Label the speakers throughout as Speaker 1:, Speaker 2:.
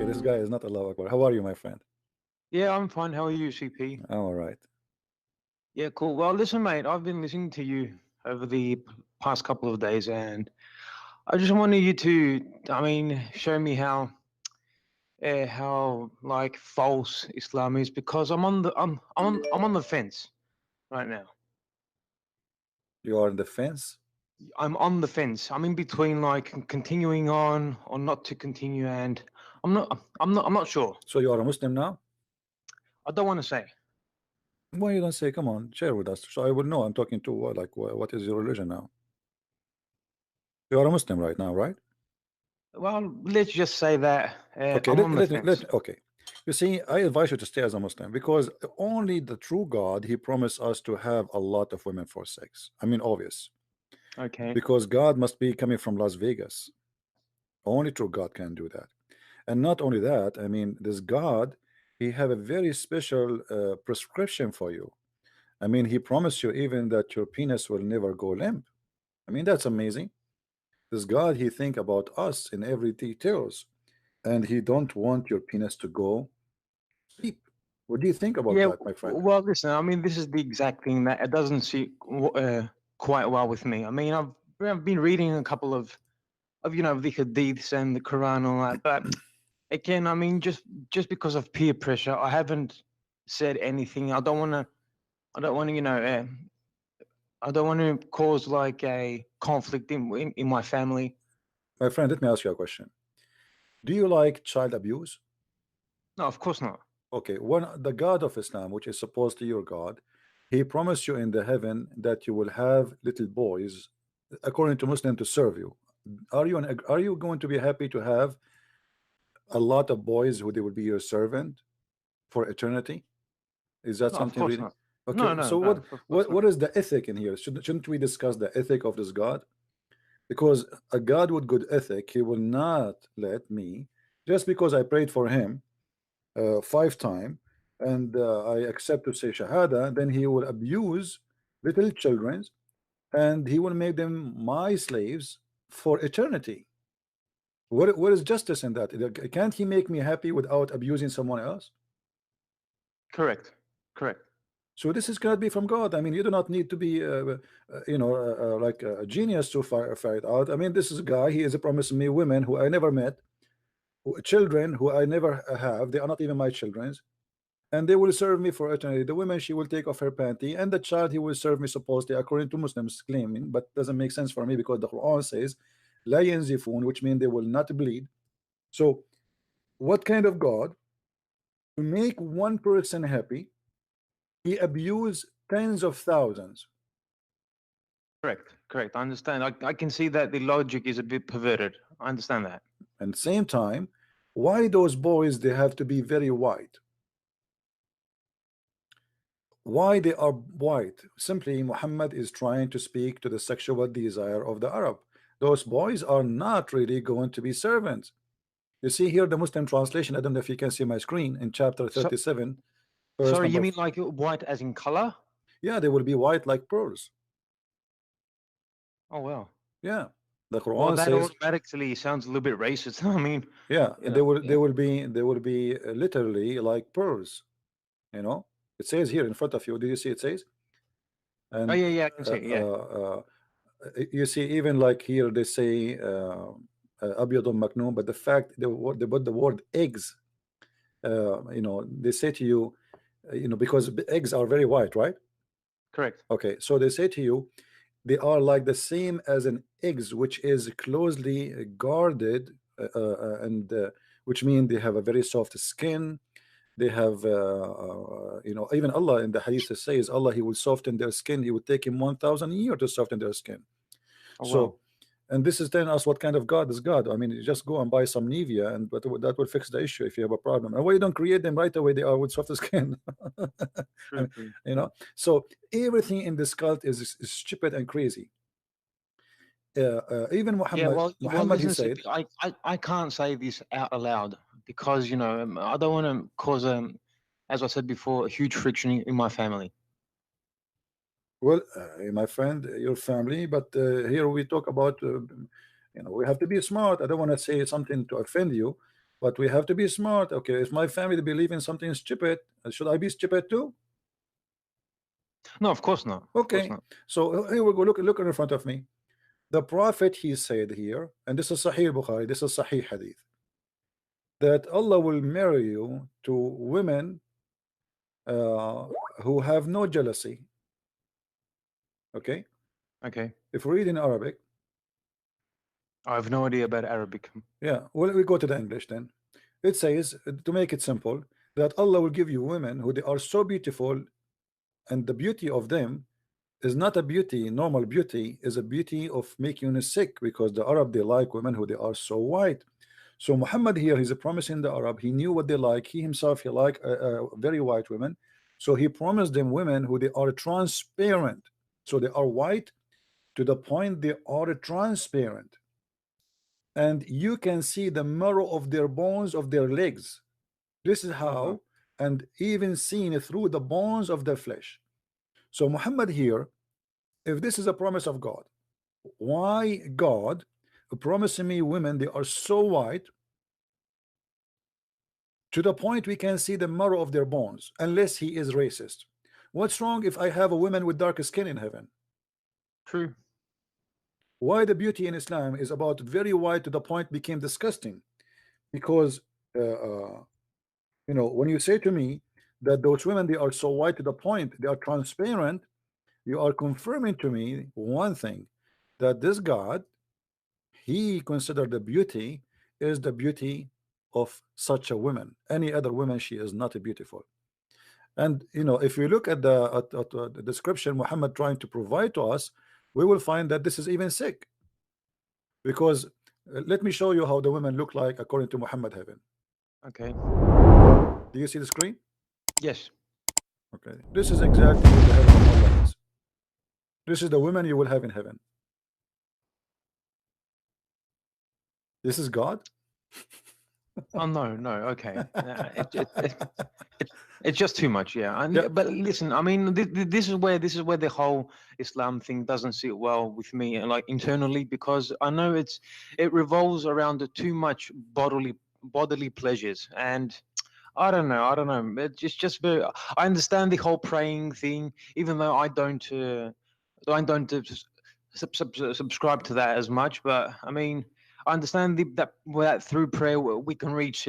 Speaker 1: this guy is not Allahu Akbar. How are you, my friend?
Speaker 2: Yeah, I'm fine. How are you, CP?
Speaker 1: I'm all right.
Speaker 2: Yeah, cool. Well, listen, mate, I've been listening to you over the past couple of days, and I just wanted you to, show me how like false Islam is, because I'm on the fence right now.
Speaker 1: You are on the fence.
Speaker 2: I'm on the fence. I'm in between, like continuing on or not to continue, and I'm not sure.
Speaker 1: So you are a Muslim now?
Speaker 2: I don't want to say.
Speaker 1: Why you don't say? Come on, share with us, so I will know. I'm talking to like what is your religion now? You are a Muslim right now, right?
Speaker 2: Well, let's just say that
Speaker 1: Okay,
Speaker 2: I'm on the fence.
Speaker 1: okay. You see, I advise you to stay as a Muslim because only the true God He promised us to have a lot of women for sex. I mean, obvious,
Speaker 2: Okay.
Speaker 1: because God must be coming from Las Vegas. Only true God can do that. And not only that, I mean, this God, He have a very special prescription for you. I mean, He promised you even that your penis will never go limp. I mean, that's amazing. This God, He think about us in every details, and He don't want your penis to go sleep. What do you think about
Speaker 2: Yeah,
Speaker 1: that, my friend?
Speaker 2: well, listen, this is the exact thing that it doesn't sit quite well with me. I've been reading a couple of the hadiths and the Quran and all that, but again, just because of peer pressure, I haven't said anything. I don't want to, I don't want to cause like a conflict in my family.
Speaker 1: My friend, let me ask you a question. Do you like child abuse?
Speaker 2: No, of course not.
Speaker 1: Okay, when the God of Islam, which is supposed to be your God, He promised you in the heaven that you will have little boys, according to Muslim, to serve you. Are you going to be happy to have a lot of boys who they will be your servant for eternity? Is that
Speaker 2: No, of
Speaker 1: something
Speaker 2: course
Speaker 1: really?
Speaker 2: not. No,
Speaker 1: Okay,
Speaker 2: no,
Speaker 1: so
Speaker 2: no, of course
Speaker 1: what
Speaker 2: not.
Speaker 1: is the ethic in here? Shouldn't we discuss the ethic of this God? Because a God with good ethic, He will not let me, just because I prayed for him 5 times and I accept to say Shahada, then He will abuse little children and He will make them my slaves for eternity. What is justice in that? Can't He make me happy without abusing someone else?
Speaker 2: Correct. Correct.
Speaker 1: So this is cannot be from God. I mean, you do not need to be, like a genius to fire it out. I mean, this is a guy. He is promising me women who I never met, children who I never have. They are not even my children's, and they will serve me for eternity. The women, she will take off her panty, and the child, he will serve me supposedly according to Muslims claiming, but doesn't make sense for me because the Quran says la yanzifun, which means they will not bleed. So, what kind of God to make one person happy? He abused tens of thousands.
Speaker 2: Correct. Correct. I understand. I can see that the logic is a bit perverted. I understand that.
Speaker 1: And same time, why those boys they have to be very white? Why they are white? Simply Muhammad is trying to speak to the sexual desire of the Arab. Those boys are not really going to be servants. You see here the Muslim translation. I don't know if you can see my screen in chapter
Speaker 2: So,
Speaker 1: 37, verse
Speaker 2: sorry, you
Speaker 1: number.
Speaker 2: mean like white as in color?
Speaker 1: Yeah, they will be white like pearls.
Speaker 2: Oh well.
Speaker 1: Yeah, the
Speaker 2: Well,
Speaker 1: Quran
Speaker 2: that
Speaker 1: says.
Speaker 2: automatically sounds a little bit racist.
Speaker 1: Yeah,
Speaker 2: Yeah.
Speaker 1: they will be literally like pearls. You know, it says here in front of you. Do you see it says?
Speaker 2: Oh
Speaker 1: And
Speaker 2: yeah, yeah, I can
Speaker 1: uh,
Speaker 2: see it. Yeah.
Speaker 1: you see even like here they say abyadun maknoon, but the fact they put the word eggs, they say to you, because eggs are very white, right?
Speaker 2: Correct.
Speaker 1: Okay, so they say to you they are like the same as an eggs, which is closely guarded, and which mean they have a very soft skin. They have even Allah in the hadith says Allah, He will soften their skin. He would take him 1,000 years to soften their skin.
Speaker 2: Oh
Speaker 1: So,
Speaker 2: well.
Speaker 1: and this is telling us what kind of God is God. I mean, you just go and buy some Nivea, and but that will fix the issue if you have a problem. And why you don't create them right away? They are with soft skin.
Speaker 2: True. True.
Speaker 1: So everything in this cult is stupid and crazy. Even
Speaker 2: Yeah. Well.
Speaker 1: Muhammad, he
Speaker 2: Listen,
Speaker 1: said,
Speaker 2: CP, I can't say this out aloud because I don't want to cause as I said before, a huge friction in my family.
Speaker 1: well, my friend, your family, but here we talk about, we have to be smart. I don't want to say something to offend you, But we have to be smart. Okay, if my family believe in something stupid, should I be stupid too?
Speaker 2: No, of course not. Of course
Speaker 1: Okay,
Speaker 2: not.
Speaker 1: so here we go. Look in front of me. The Prophet, he said here, and this is Sahih Bukhari, this is Sahih Hadith, that Allah will marry you to women uh, who have no jealousy. Okay,
Speaker 2: Okay.
Speaker 1: if we read in Arabic,
Speaker 2: I have no idea about Arabic.
Speaker 1: yeah, well, we go to the English then. It says, to make it simple, that Allah will give you women who they are so beautiful, and the beauty of them is not a beauty, normal beauty, is a beauty of making you sick, because the Arab, they like women who they are so white. So Muhammad here, he's promising the Arab, he knew what they like. He himself, he liked very white women. So he promised them women who they are transparent. So they are white to the point they are transparent. And you can see the marrow of their bones of their legs. This is
Speaker 2: Uh-huh.
Speaker 1: how, and even seen through the bones of their flesh. So Muhammad here, if this is a promise of God, why God promising me women they are so white to the point we can see the marrow of their bones, unless he is racist? What's wrong if I have a woman with dark skin in heaven?
Speaker 2: True.
Speaker 1: Why the beauty in Islam is about very white to the point became disgusting? Because you know, when you say to me that those women they are so white to the point they are transparent, you are confirming to me one thing, that this God, he considered the beauty is the beauty of such a woman. Any other woman, she is not beautiful. And you know, if we look at the description Muhammad trying to provide to us, we will find that this is even sick. Because let me show you how the women look like according to Muhammad heaven.
Speaker 2: Okay.
Speaker 1: Do you see the screen?
Speaker 2: Yes.
Speaker 1: Okay, this is exactly what the heaven of Allah is. This is the women you will have in heaven. This is God.
Speaker 2: Oh no, no. Okay. It's just too much. Yeah.
Speaker 1: Yeah,
Speaker 2: But listen, I mean, this is where the whole Islam thing doesn't sit well with me, like internally, because I know it revolves around too much bodily pleasures, and I don't know. I don't know. It's just very. I understand the whole praying thing, even though I don't subscribe to that as much. But I mean, I understand that through prayer we can reach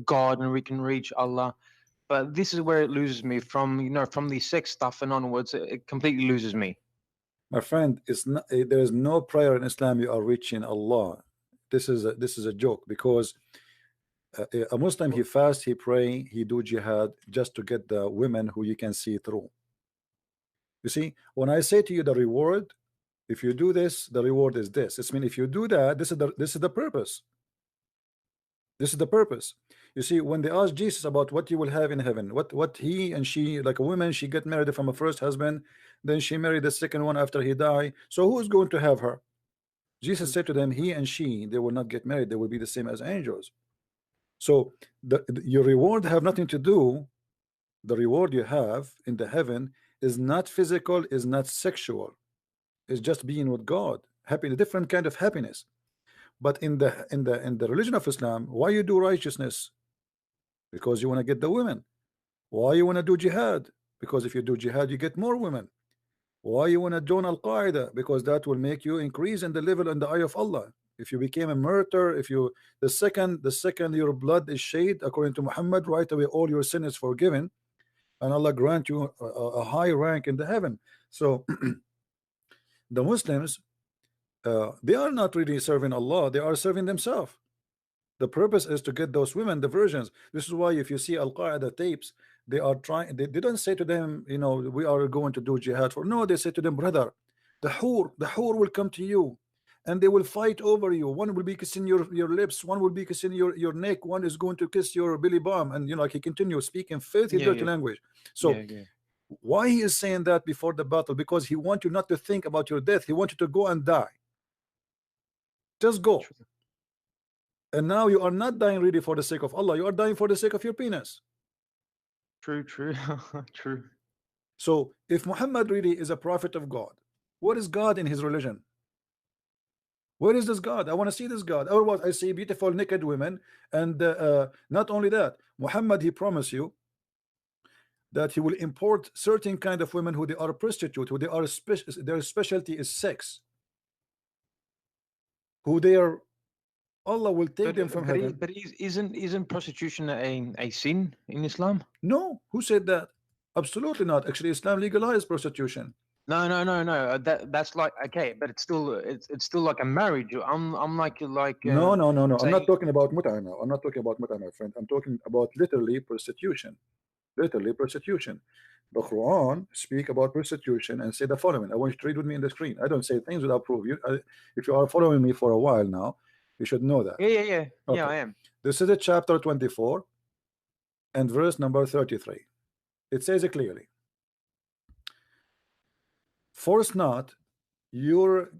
Speaker 2: God and we can reach Allah. But this is where it loses me from. From the sex stuff and onwards, it completely loses me.
Speaker 1: my friend, it's not, there is no prayer in Islam you are reaching Allah. This is a joke, because a Muslim, he fast, he pray, he do jihad just to get the women who you can see through. You see, when I say to you the reward, if you do this, the reward is this. It's mean if you do that, this is the purpose. This is the purpose. You see, when they asked Jesus about what you will have in heaven, what he and she, like a woman, she get married from a first husband, then she married the second one after he died. So who's going to have her? Jesus
Speaker 2: True,
Speaker 1: said to
Speaker 2: true.
Speaker 1: them, he and she, they will not get married. They will be the same as angels. So your reward have nothing to do. The reward you have in the heaven is not physical, is not sexual. It's just being with God, happy, a different kind of happiness. But in the religion of Islam, why you do righteousness? Because you want to get the women. Why you want to do jihad? Because if you do jihad, you get more women. Why you want to join Al Qaeda? Because that will make you increase in the level in the eye of Allah. If you became a murderer, if you the second your blood is shed, according to Muhammad, right away all your sin is forgiven, and Allah grant you a high rank in the heaven. So the Muslims, they are not really serving Allah; they are serving themselves. The purpose is to get those women the virgins. This is why if you see Al Qaeda tapes, they are trying. They don't say to them, you know, we are going to do jihad for. No, they say to them, brother, the hur will come to you, and they will fight over you. One will be kissing your lips, one will be kissing your neck, one is going to kiss your belly bum, and you know, like he continues speaking filthy,
Speaker 2: Yeah,
Speaker 1: dirty
Speaker 2: yeah,
Speaker 1: language.
Speaker 2: yeah,
Speaker 1: So
Speaker 2: yeah.
Speaker 1: why he is saying that before the battle? Because he wants you not to think about your death. He wants you to go and die. Just go.
Speaker 2: True,
Speaker 1: And now you are not dying really for the sake of Allah. You are dying for the sake of your penis.
Speaker 2: true, true, true.
Speaker 1: So if Muhammad really is a prophet of God, what is God in his religion? Where is this God? I want to see this God. Otherwise, I see beautiful naked women, and not only that, Muhammad, he promised you that he will import certain kind of women who they are prostitute, who they are their specialty is sex, who they are, Allah will take them from heaven.
Speaker 2: Isn't prostitution a sin in Islam?
Speaker 1: No, who said that? Absolutely not. Actually, Islam legalized prostitution.
Speaker 2: No. That's like, okay, but it's still like a marriage. I'm like
Speaker 1: No. I'm
Speaker 2: saying,
Speaker 1: not talking about mut'ah now. I'm not talking about mut'ah, my friend. I'm talking about literally prostitution. Literally prostitution. The Quran speak about prostitution and say the following. I want you to read with me in the screen. I don't say things without proof. If you are following me for a while now, you should know that.
Speaker 2: yeah,
Speaker 1: Okay.
Speaker 2: I am.
Speaker 1: This is a chapter 24 and verse number 33. It says it clearly. Force not your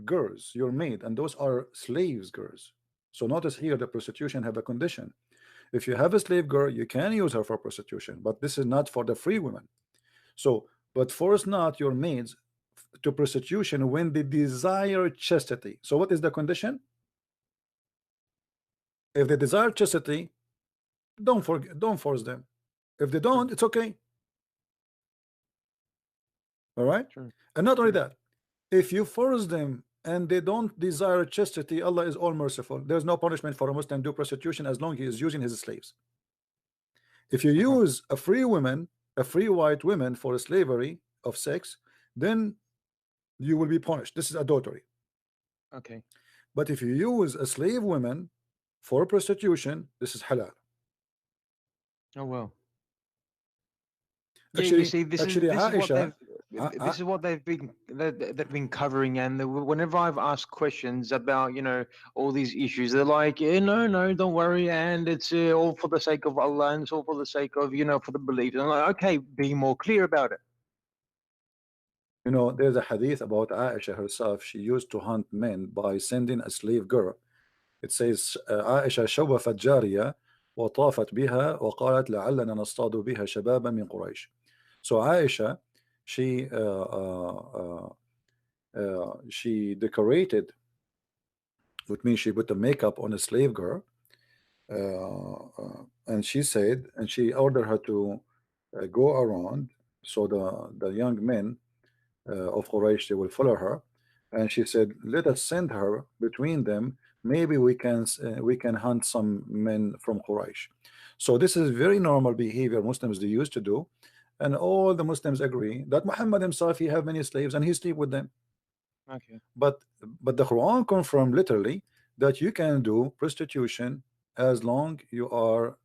Speaker 1: girls, your maid, and those are slaves girls. So notice here the prostitution have a condition. If you have a slave girl, you can use her for prostitution, but this is not for the free women. So, but force not your maids to prostitution when they desire chastity. So what is the condition? If they desire chastity, don't force them. If they don't, it's okay. All right.
Speaker 2: Sure.
Speaker 1: And not only that, if you force them and they don't desire chastity, Allah is all merciful. There's no punishment for a Muslim do prostitution as long as he is using his slaves. If you use a free woman, a free white woman for slavery of sex, then you will be punished. This is adultery.
Speaker 2: Okay.
Speaker 1: But if you use a slave woman for prostitution, this is halal.
Speaker 2: Oh well.
Speaker 1: Actually,
Speaker 2: you see, this
Speaker 1: Aisha,
Speaker 2: is what they've been covering, and whenever I've asked questions about all these issues, they're like, no, don't worry, and it's all for the sake of Allah, and it's all for the sake of for the belief. And I'm like, okay, be more clear about it.
Speaker 1: There's a hadith about Aisha herself. She used to hunt men by sending a slave girl. It says Aisha شوفت جارية وطافت بها وقالت لعلنا نصطاد بها شبابا من قريش. So Aisha, she decorated, which means she put the makeup on a slave girl, and she said, and she ordered her to go around, so the young men of Quraysh, they will follow her, and she said, let us send her between them. Maybe we can hunt some men from Quraysh. So this is very normal behavior Muslims they used to do, and all the Muslims agree that Muhammad himself, he have many slaves and he sleep with them.
Speaker 2: Okay.
Speaker 1: But the Quran confirmed literally that you can do prostitution as long you are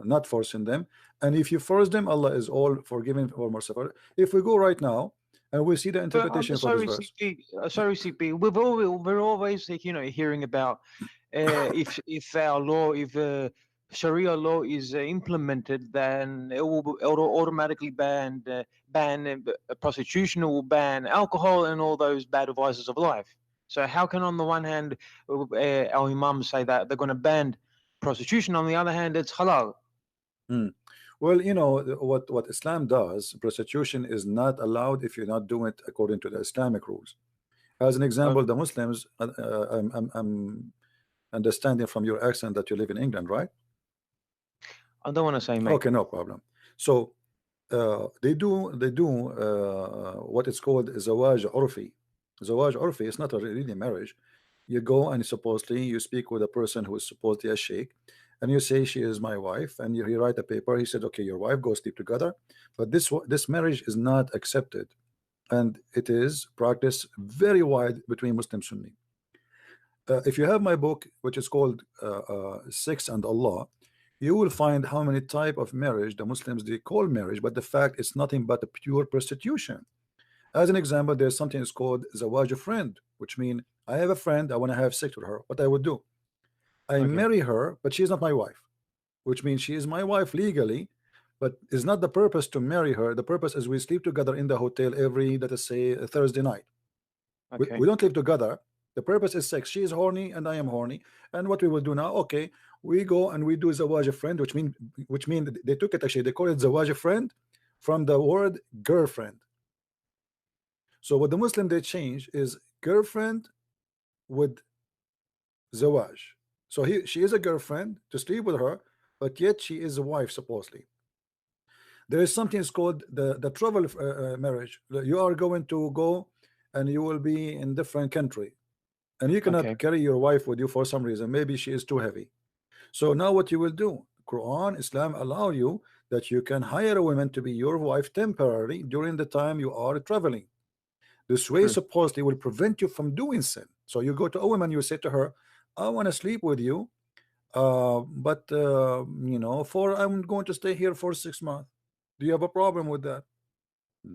Speaker 1: not forcing them, and if you force them, Allah is all forgiving or merciful. If we go right now and we see the interpretation for this verse.
Speaker 2: Sorry, CP. We're always hearing about if our law, if Sharia law is implemented, then it will automatically ban prostitution, it will ban alcohol and all those bad vices of life. So how can, on the one hand, our imams say that they're going to ban prostitution, on the other hand, it's halal?
Speaker 1: Well, what Islam does, prostitution is not allowed if you're not doing it according to the Islamic rules. As an example, the Muslims, I'm understanding from your accent that you live in England, right?
Speaker 2: I don't want to say, mate.
Speaker 1: Okay, no problem. So they do what is called zawaj urfi. Zawaj urfi is not a really marriage. You go and supposedly you speak with a person who is supposedly a sheikh, and you say she is my wife, and you write a paper. He said, okay, your wife, go sleep together. But this marriage is not accepted, and it is practiced very wide between Muslim Sunni. If you have my book, which is called Sex and Allah, you will find how many type of marriage the Muslims they call marriage, but the fact it's nothing but a pure prostitution. As an example, there's something is called zawaj friend, which means I have a friend, I want to have sex with her. What I would do, I marry her, but she's not my wife, which means she is my wife legally, but it's not the purpose to marry her. The purpose is we sleep together in the hotel every, let us say, a Thursday night. We don't live together. The purpose is sex. She is horny and I am horny. And what we will do now, okay, we go and we do zawaj friend, which mean they took it, actually, they call it zawaj friend from the word girlfriend. So what the Muslim they change is girlfriend with zawaj. So she is a girlfriend to sleep with her, but yet she is a wife supposedly. There is something is called the travel marriage. You are going to go and you will be in different country, and you
Speaker 2: Okay.
Speaker 1: cannot carry your wife with you for some reason. Maybe she is too heavy. So now what you will do? Quran, Islam allow you that you can hire a woman to be your wife temporarily during the time you are traveling. This way
Speaker 2: True.
Speaker 1: supposedly will prevent you from doing sin. So you go to a woman, you say to her, I want to sleep with you, but you know, for I'm going to stay here for 6 months. Do you have a problem with that?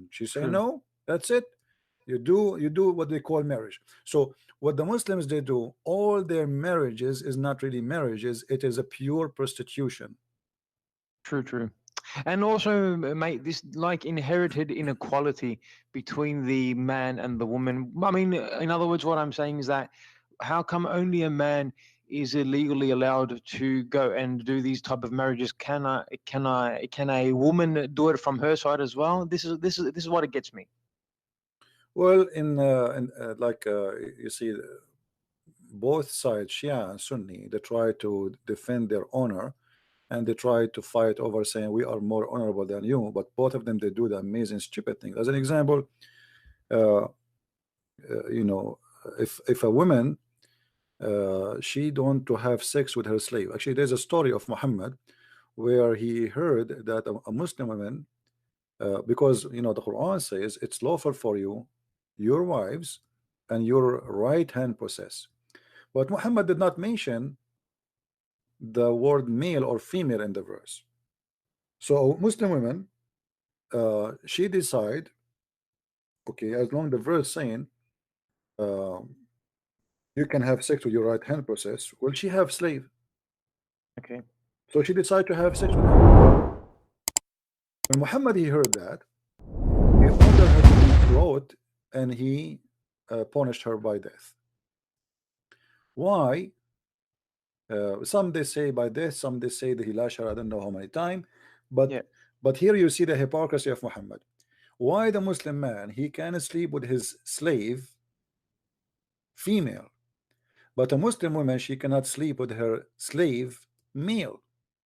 Speaker 1: She say
Speaker 2: True.
Speaker 1: no. That's it. You do what they call marriage. So what the Muslims they do, all their marriages is not really marriages. It is a pure prostitution.
Speaker 2: True. True. And also, mate, this like inherited inequality between the man and the woman. I mean, in other words, what I'm saying is that how come only a man is illegally allowed to go and do these type of marriages? Can a woman do it from her side as well? This is what it gets me.
Speaker 1: Well, you see, both sides, Shia and Sunni, they try to defend their honor, and they try to fight over saying we are more honorable than you. But both of them they do the amazing stupid thing. As an example, uh, you know, if a woman she don't to have sex with her slave. Actually, there's a story of Muhammad where he heard that a Muslim woman, because you know the Quran says it's lawful for you, your wives, and your right hand possess. But Muhammad did not mention the word male or female in the verse. So Muslim women, she decide, okay, as long the verse saying um, you can have sex with your right hand possess, will she have slave?
Speaker 2: Okay.
Speaker 1: So she decided to have sex with him. When Muhammad he heard that, he ordered her to be brought, and he punished her by death. Why? Some they say by death, some they say that he lashed her. I don't know how many times, but
Speaker 2: Yeah.
Speaker 1: here you see the hypocrisy of Muhammad. Why the Muslim man he can sleep with his slave female, but a Muslim woman she cannot sleep with her slave male.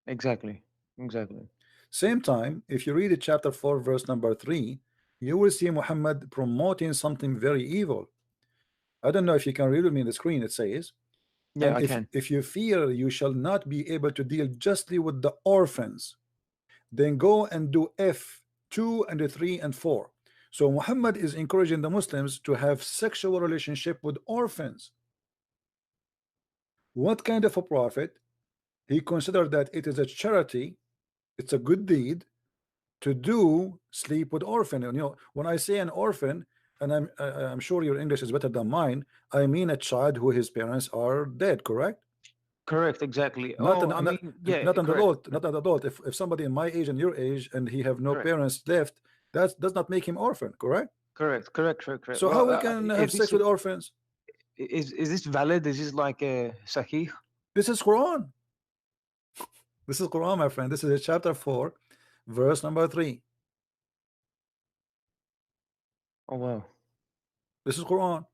Speaker 2: Exactly. Exactly.
Speaker 1: Same time, if you read it, chapter 4, verse number 3, you will see Muhammad promoting something very evil. I don't know if you can read with me on the screen. It says,
Speaker 2: Yeah,
Speaker 1: and
Speaker 2: I can.
Speaker 1: if you fear you shall not be able to deal justly with the orphans, then go and do F 2 and 3 and 4. So Muhammad is encouraging the Muslims to have sexual relationship with orphans. What kind of a prophet? He considered that it is a charity, it's a good deed to do sleep with orphan. And you know, when I say an orphan, and I'm sure your English is better than mine, I mean a child who his parents are dead, correct?
Speaker 2: Correct. Exactly.
Speaker 1: Not
Speaker 2: Oh,
Speaker 1: an
Speaker 2: I
Speaker 1: not,
Speaker 2: mean, yeah,
Speaker 1: not an
Speaker 2: correct.
Speaker 1: adult, not an adult. If somebody in my age and your age and he have no
Speaker 2: Correct.
Speaker 1: parents left, that does not make him orphan, correct?
Speaker 2: Correct. Correct. Correct. Correct.
Speaker 1: So how
Speaker 2: Well,
Speaker 1: we can have
Speaker 2: is
Speaker 1: sex
Speaker 2: this
Speaker 1: with orphans?
Speaker 2: is this valid? Is this like a sahih?
Speaker 1: This is Quran. This is Quran, my friend. This is chapter 4, verse number 3.
Speaker 2: Oh wow.
Speaker 1: This is Quran.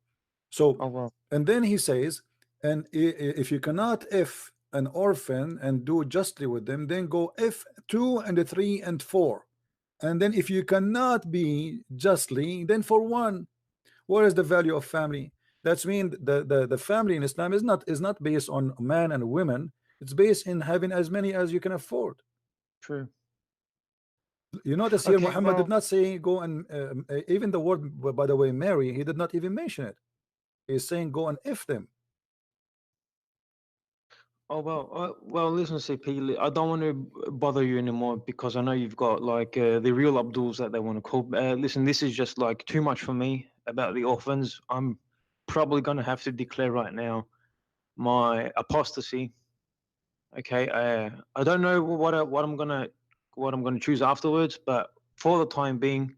Speaker 1: So,
Speaker 2: Oh wow.
Speaker 1: and then he says, and if you cannot if an orphan and do justly with them, then go if 2 and 3 and 4. And then if you cannot be justly, then for 1. What is the value of family? That's mean the family in Islam is not based on man and women. It's based in having as many as you can afford.
Speaker 2: True.
Speaker 1: You notice here
Speaker 2: Okay.
Speaker 1: Muhammad did
Speaker 2: Well.
Speaker 1: not say go and even the word, by the way, marry, he did not even mention it. He's saying go and if them.
Speaker 2: Oh well. Well, listen, CP. I don't want to bother you anymore because I know you've got like the real Abduls that they want to call. Listen, this is just like too much for me about the orphans. I'm probably gonna have to declare right now my apostasy. Okay. I don't know what I'm gonna choose afterwards, but for the time being,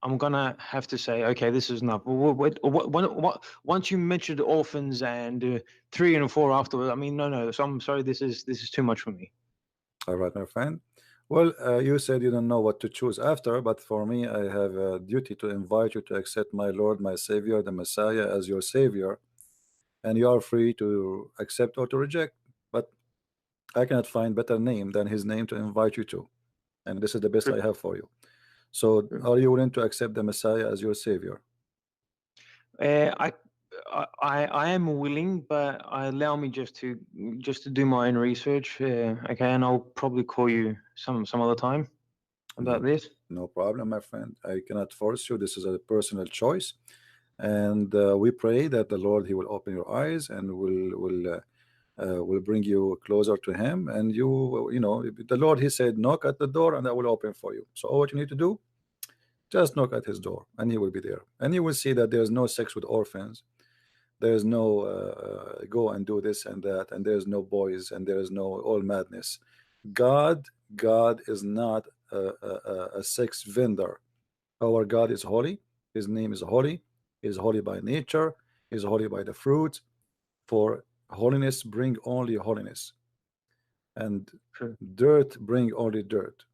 Speaker 2: I'm gonna have to say, okay, this is enough. Once you mentioned orphans and 3 and 4 afterwards, I mean, no. So I'm sorry, this is too much for me.
Speaker 1: All right, my friend. Well, you said you don't know what to choose after, but for me, I have a duty to invite you to accept my Lord, my Savior, the Messiah, as your Savior. and you are free to accept or to reject. But I cannot find better name than his name to invite you to, and this is the best
Speaker 2: True.
Speaker 1: I have for you. So,
Speaker 2: True.
Speaker 1: are you willing to accept the Messiah as your savior?
Speaker 2: Uh, I, I am willing, but allow me just to do my own research. Okay, and I'll probably call you some other time about
Speaker 1: No,
Speaker 2: this.
Speaker 1: no problem, my friend. I cannot force you. This is a personal choice, and we pray that the Lord He will open your eyes and will bring you closer to Him. And you know, the Lord He said, "Knock at the door, and I will open for you." So all what you need to do, just knock at His door, and He will be there, and you will see that there is no sex with orphans. There's no go and do this and that, and there's no boys, and there is no all madness. God is not a sex vendor. Our God is holy. His name is holy. He is holy by nature. He is holy by the fruit. For holiness bring only holiness, and
Speaker 2: True.
Speaker 1: dirt bring only dirt.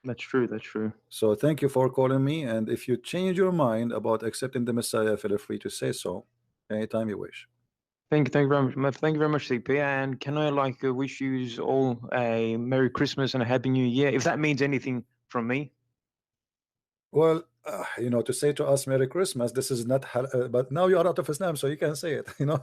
Speaker 2: That's true. That's true.
Speaker 1: So thank you for calling me. And if you change your mind about accepting the Messiah, feel free to say so anytime you wish.
Speaker 2: Thank you very much. Thank you very much, CP. And can I wish you all a Merry Christmas and a Happy New Year, if that means anything from me?
Speaker 1: Well, you know, to say to us Merry Christmas, this is not, but now you are out of Islam, so you can say it, you know.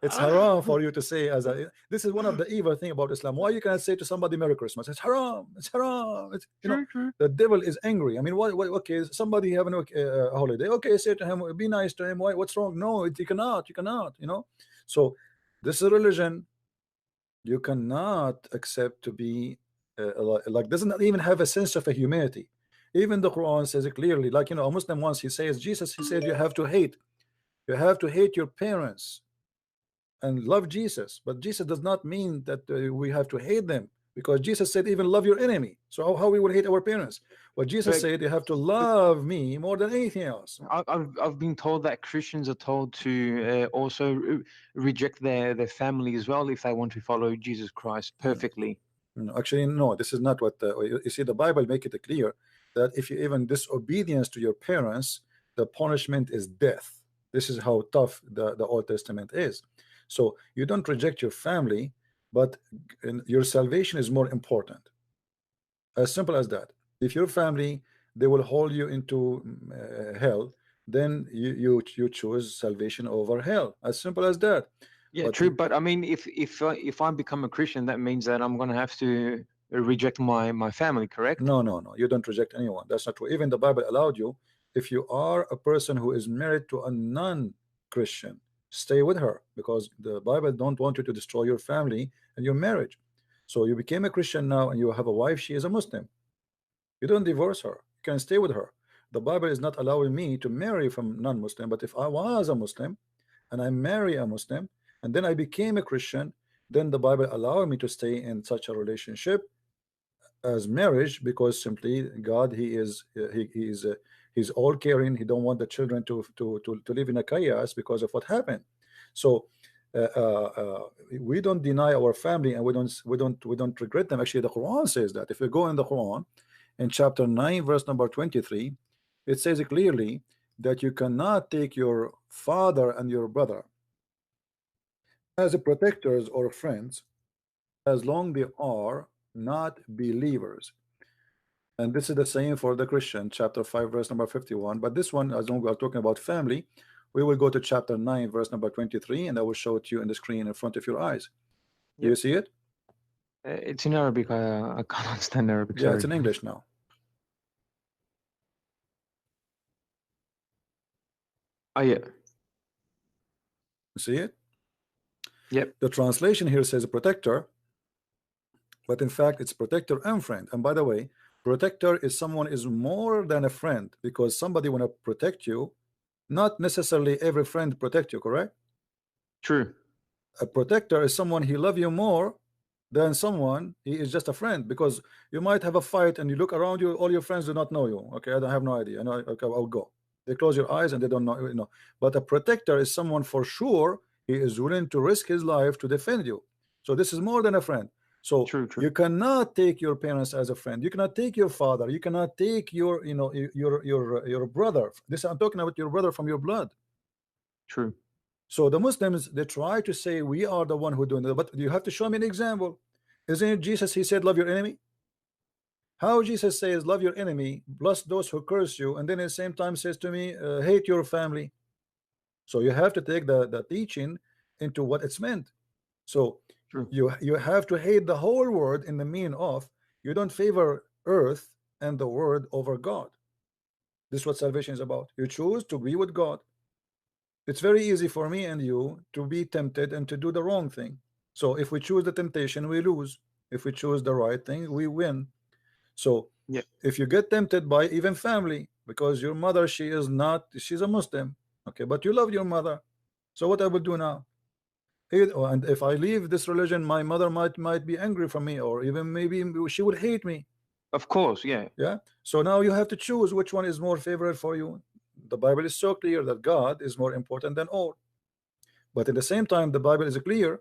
Speaker 1: It's haram for you to say as a, this is one of the evil thing about Islam. Why you cannot say to somebody Merry Christmas? It's haram, it's haram. It's, you know,
Speaker 2: True.
Speaker 1: the devil is angry. I mean, okay, somebody having a holiday. Okay, say to him, be nice to him. What's wrong? No, you cannot, you know. So this is religion. You cannot accept to be like doesn't even have a sense of a humanity. Even the Quran says it clearly, like, you know, a Muslim once he says, Jesus, he said, you have to hate your parents and love Jesus. But Jesus does not mean that we have to hate them, because Jesus said, even love your enemy. So how we will hate our parents? What Jesus said, you have to love me more than anything else.
Speaker 2: I've been told that Christians are told to also reject their family as well if they want to follow Jesus Christ perfectly.
Speaker 1: No, actually, no, this is not what you see. The Bible make it clear that if you even disobedience to your parents, the punishment is death. This is how tough the Old Testament is. So you don't reject your family, but your salvation is more important. As simple as that. If your family, they will hold you into hell, then you choose salvation over hell. As simple as that.
Speaker 2: Yeah,
Speaker 1: But
Speaker 2: true. But I mean, if I become a Christian, that means that I'm going to have to reject my family, correct?
Speaker 1: no, you don't reject anyone. That's not true. Even the Bible allowed you, if you are a person who is married to a non-Christian, stay with her, because the Bible don't want you to destroy your family and your marriage. So you became a Christian now and you have a wife, she is a Muslim. You don't divorce her, you can stay with her. The Bible is not allowing me to marry from non-Muslim, but if I was a Muslim and I marry a Muslim and then I became a Christian, then the Bible allowed me to stay in such a relationship as marriage, because simply God, he's all caring. He don't want the children to live in a chaos because of what happened. So we don't deny our family, and we don't regret them. Actually, the Quran says that. If we go in the Quran in chapter 9 verse number 23, it says clearly that you cannot take your father and your brother as protectors or friends as long they are not believers. And this is the same for the Christian, chapter 5 verse number 51. But this one, as long as we are talking about family, we will go to chapter 9 verse number 23, and I will show it to you in the screen in front of your eyes. Do you see it?
Speaker 2: It's in Arabic. I can't understand Arabic.
Speaker 1: Yeah,
Speaker 2: Sorry.
Speaker 1: it's in English now.
Speaker 2: Oh yeah.
Speaker 1: You see it?
Speaker 2: Yep.
Speaker 1: The translation here says protector, but in fact it's protector and friend. And by the way, protector is someone is more than a friend, because somebody want to protect you. Not necessarily every friend protect you, correct?
Speaker 2: True.
Speaker 1: A protector is someone he love you more than someone he is just a friend, because you might have a fight and you look around you, all your friends do not know you. Okay, I don't have no idea. I know, okay, I'll go. They close your eyes and they don't know, you know. But a protector is someone for sure he is willing to risk his life to defend you. So this is more than a friend. So
Speaker 2: True.
Speaker 1: you cannot take your parents as a friend. You cannot take your father. You cannot take your, you know, your brother. This I'm talking about your brother from your blood.
Speaker 2: True.
Speaker 1: So the Muslims, they try to say we are the one who doing it, but you have to show me an example. Isn't it Jesus? He said, love your enemy. How Jesus says, love your enemy, bless those who curse you, and then at the same time says to me, hate your family. So you have to take the teaching into what it's meant. So
Speaker 2: True.
Speaker 1: you have to hate the whole world in the mean of you don't favor earth and the word over God. This is what salvation is about. You choose to be with God. It's very easy for me and you to be tempted and to do the wrong thing. So if we choose the temptation, we lose. If we choose the right thing, we win. So
Speaker 2: Yeah.
Speaker 1: if you get tempted by even family, because your mother, she's a Muslim, okay, but you love your mother. So what I will do now? And if I leave this religion, my mother might be angry for me, or even maybe she would hate me.
Speaker 2: Of course, yeah.
Speaker 1: Yeah. So now you have to choose which one is more favorite for you. The Bible is so clear that God is more important than all. But at the same time, the Bible is clear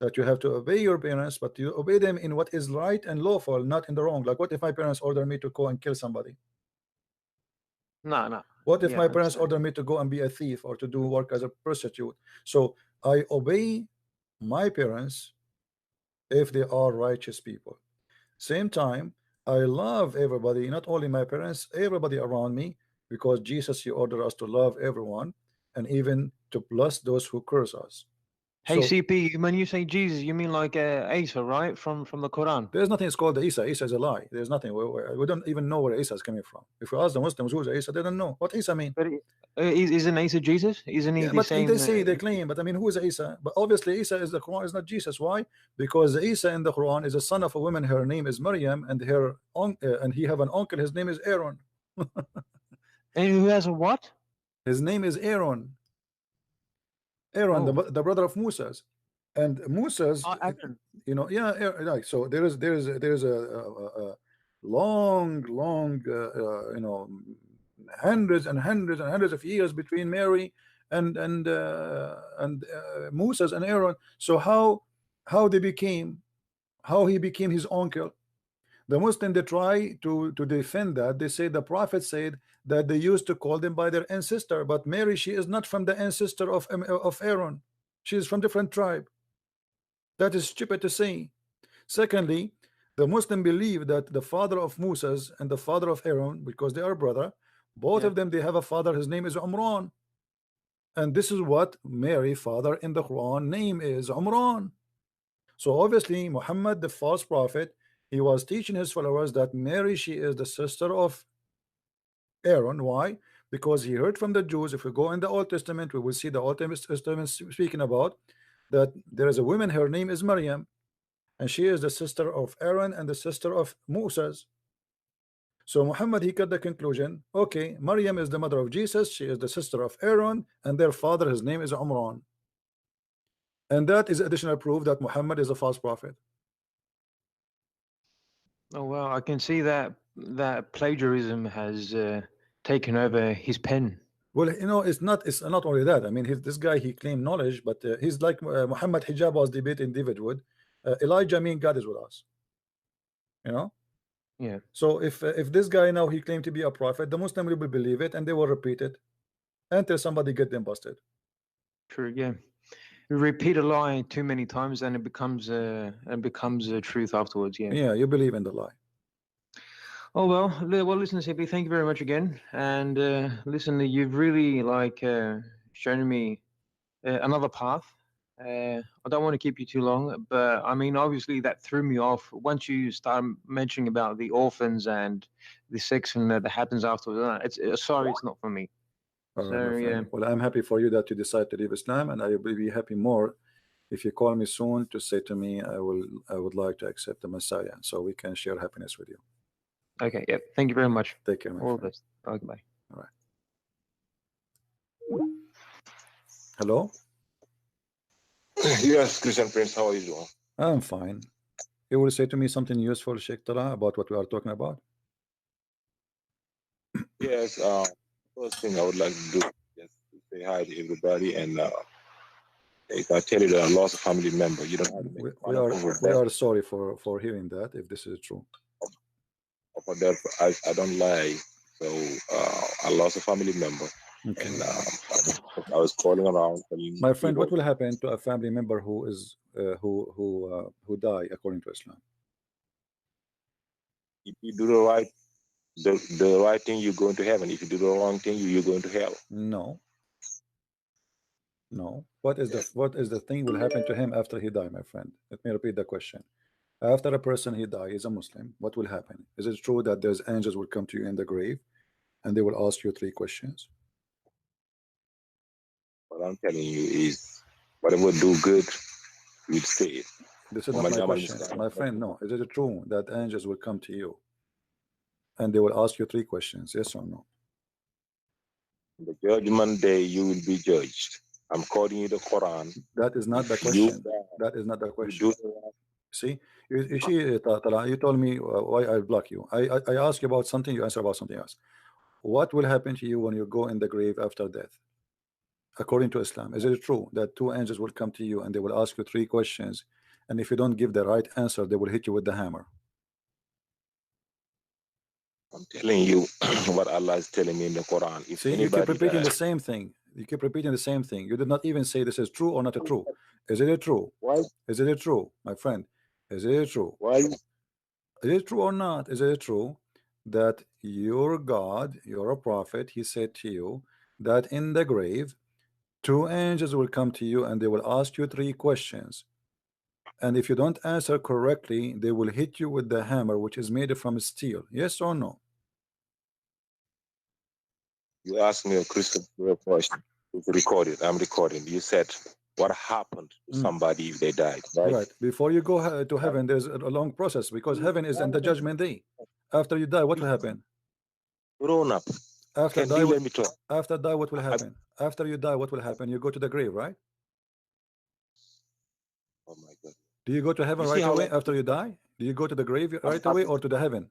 Speaker 1: that you have to obey your parents, but you obey them in what is right and lawful, not in the wrong. Like, what if my parents order me to go and kill somebody?
Speaker 2: No, no.
Speaker 1: What if
Speaker 2: Yeah,
Speaker 1: my
Speaker 2: I
Speaker 1: parents
Speaker 2: understand.
Speaker 1: order me to go and be a thief or to do work as a prostitute? So I obey my parents if they are righteous people. Same time, I love everybody, not only my parents, everybody around me, because Jesus, he ordered us to love everyone and even to bless those who curse us.
Speaker 2: Hey,
Speaker 1: So
Speaker 2: CP, when you say Jesus, you mean like Isa, right? From the Quran.
Speaker 1: there's nothing is called the Isa. Isa is a lie. There's nothing. We don't even know where Isa is coming from. If we ask the Muslims who's Isa, they don't know what Isa mean.
Speaker 2: But isn't Isa Jesus? Isn't he
Speaker 1: Yeah,
Speaker 2: the
Speaker 1: but they
Speaker 2: same?
Speaker 1: say they claim. But I mean, who is Isa? But obviously, Isa is the Quran, is not Jesus. Why? Because Isa in the Quran is a son of a woman. Her name is Maryam, and and he have an uncle. His name is Aaron.
Speaker 2: And who has a what?
Speaker 1: His name is Aaron. Aaron,
Speaker 2: Oh,
Speaker 1: the brother of Moses, and Moses,
Speaker 2: Aaron.
Speaker 1: yeah, like, so there is a long, hundreds and hundreds and hundreds of years between Mary and Moses and Aaron. So how they became, how he became his uncle. The Muslim, they try to defend that. They say the Prophet said that they used to call them by their ancestor, but Mary, she is not from the ancestor of Aaron. She is from different tribe. That is stupid to say. Secondly, the Muslim believe that the father of Moses and the father of Aaron, because they are brother, both
Speaker 2: Yeah.
Speaker 1: of them, they have a father. His name is Umran, and this is what Mary father in the Quran name is Umran. So obviously Muhammad, the false prophet, he was teaching his followers that Mary, she is the sister of Aaron. Why? Because he heard from the Jews. If we go in the Old Testament, we will see the Old Testament speaking about that there is a woman, her name is Maryam, and she is the sister of Aaron and the sister of Moses. So Muhammad, he got the conclusion, okay, Maryam is the mother of Jesus, she is the sister of Aaron, and their father, his name is Umran. And that is additional proof that Muhammad is a false prophet.
Speaker 2: Oh well, I can see that plagiarism has taken over his pen.
Speaker 1: Well, it's not only that. I mean, this guy, he claimed knowledge, but he's like Muhammad Hijab was debating David Wood. Elijah mean God is with us. You know.
Speaker 2: Yeah.
Speaker 1: So if this guy now he claimed to be a prophet, the Muslim will believe it and they will repeat it until somebody get them busted.
Speaker 2: True. Yeah. You repeat a lie too many times, and it becomes a truth afterwards. Yeah.
Speaker 1: Yeah, you believe in the lie.
Speaker 2: Oh well, listen, CP, thank you very much again. And listen, you've really shown me another path. I don't want to keep you too long, but I mean, obviously, that threw me off. Once you start mentioning about the orphans and the section that happens afterwards, it's sorry, it's not for me.
Speaker 1: All right,
Speaker 2: So
Speaker 1: my
Speaker 2: yeah,
Speaker 1: friend. Well, I'm happy for you that you decide to leave Islam, and I will be happy more if you call me soon to say to me, I would like to accept the Messiah, so we can share happiness with you.
Speaker 2: okay, yep. Thank you very much.
Speaker 1: Take care, my
Speaker 2: All the
Speaker 1: friend.
Speaker 2: best. Okay, bye.
Speaker 1: All right. Hello.
Speaker 3: Yes, Christian Prince, how are you doing?
Speaker 1: I'm fine. You will say to me something useful, Sheikh Tala, about what we are talking about?
Speaker 3: Yes, first thing I would like to do is to say hi to everybody. And if I tell you that I lost a family member, you don't have to make
Speaker 1: We
Speaker 3: fun of
Speaker 1: are
Speaker 3: over
Speaker 1: we
Speaker 3: that.
Speaker 1: are sorry for hearing that, if this is true.
Speaker 3: For that, I don't lie. So I lost a family member.
Speaker 1: Okay.
Speaker 3: And I was calling around.
Speaker 1: My friend, what will happen to a family member who is who die according to Islam?
Speaker 3: If you do the right thing, you're going to heaven. If you do the wrong thing, you're going to hell.
Speaker 1: No. No. What is the thing will happen to him after he die, my friend? Let me repeat the question. After a person he die is a Muslim, what will happen? Is it true that there's angels will come to you in the grave and they will ask you 3 questions?
Speaker 3: What I'm telling you is, whatever do good, you'd say it.
Speaker 1: This is not my question, my friend. No. Is it true that angels will come to you and they will ask you 3 questions? Yes or no?
Speaker 3: The judgment day, you will be judged. I'm quoting you the Quran.
Speaker 1: That is not the question. That is not the question. See, you see, Tala, you told me why I block you. I ask you about something, you answer about something else. What will happen to you when you go in the grave after death? According to Islam, is it true that 2 angels will come to you and they will ask you 3 questions, and if you don't give the right answer, they will hit you with the hammer?
Speaker 3: I'm telling you what Allah is telling me in the Quran. If
Speaker 1: See, you keep repeating the same thing. You keep repeating the same thing. You did not even say this is true or not true. Is it true?
Speaker 3: Why?
Speaker 1: Is it true, my friend? Is it true?
Speaker 3: Why?
Speaker 1: Is it true or not? Is it true that your God, your prophet, he said to you that in the grave 2 angels will come to you and they will ask you 3 questions, and if you don't answer correctly, they will hit you with the hammer, which is made from steel? Yes or no?
Speaker 3: You asked me a Christian question. It's recorded. I'm recording. You said, what happened to somebody if they died?
Speaker 1: Right. Before you go to heaven, there's a long process, because heaven is in the judgment day. After you die, what will happen?
Speaker 3: Grown up.
Speaker 1: After die,
Speaker 3: let me talk.
Speaker 1: After die, what will happen? After you die, what will happen? You go to the grave, right?
Speaker 3: Oh my God.
Speaker 1: Do you go to heaven right away after you die? Do you go to the grave right away or to the heaven?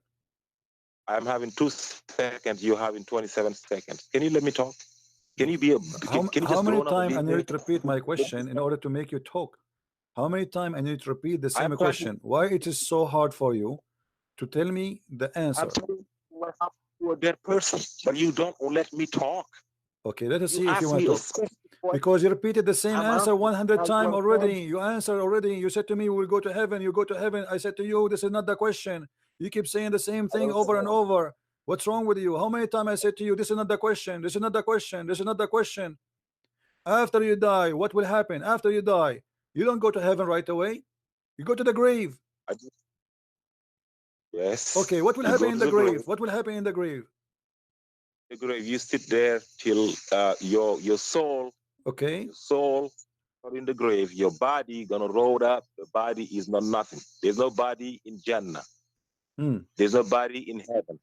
Speaker 3: I'm having 2 seconds. You're having 27 seconds. Can you let me talk? Can you be a?
Speaker 1: How many times I need to repeat my question in order to make you talk? How many times I need to repeat the same question? Why it is so hard for you to tell me the answer?
Speaker 3: I'm telling you what happened to a dead person, but you don't let me talk.
Speaker 1: Okay, let us see if you want to talk. Because you repeated the same answer 100 times already. You answered already. You said to me, we'll go to heaven. You go to heaven. I said to you, this is not the question. You keep saying the same thing over and over. What's wrong with you? How many times I said to you, this is not the question. This is not the question. This is not the question. After you die, what will happen? After you die, you don't go to heaven right away. You go to the grave.
Speaker 3: Yes.
Speaker 1: Okay, what will happen in the grave? What will happen in the grave?
Speaker 3: The grave, you sit there till your soul.
Speaker 1: Okay.
Speaker 3: Your soul not in the grave. Your body gonna roll up. The body is not nothing. There's no body in Jannah. There's no body in heaven.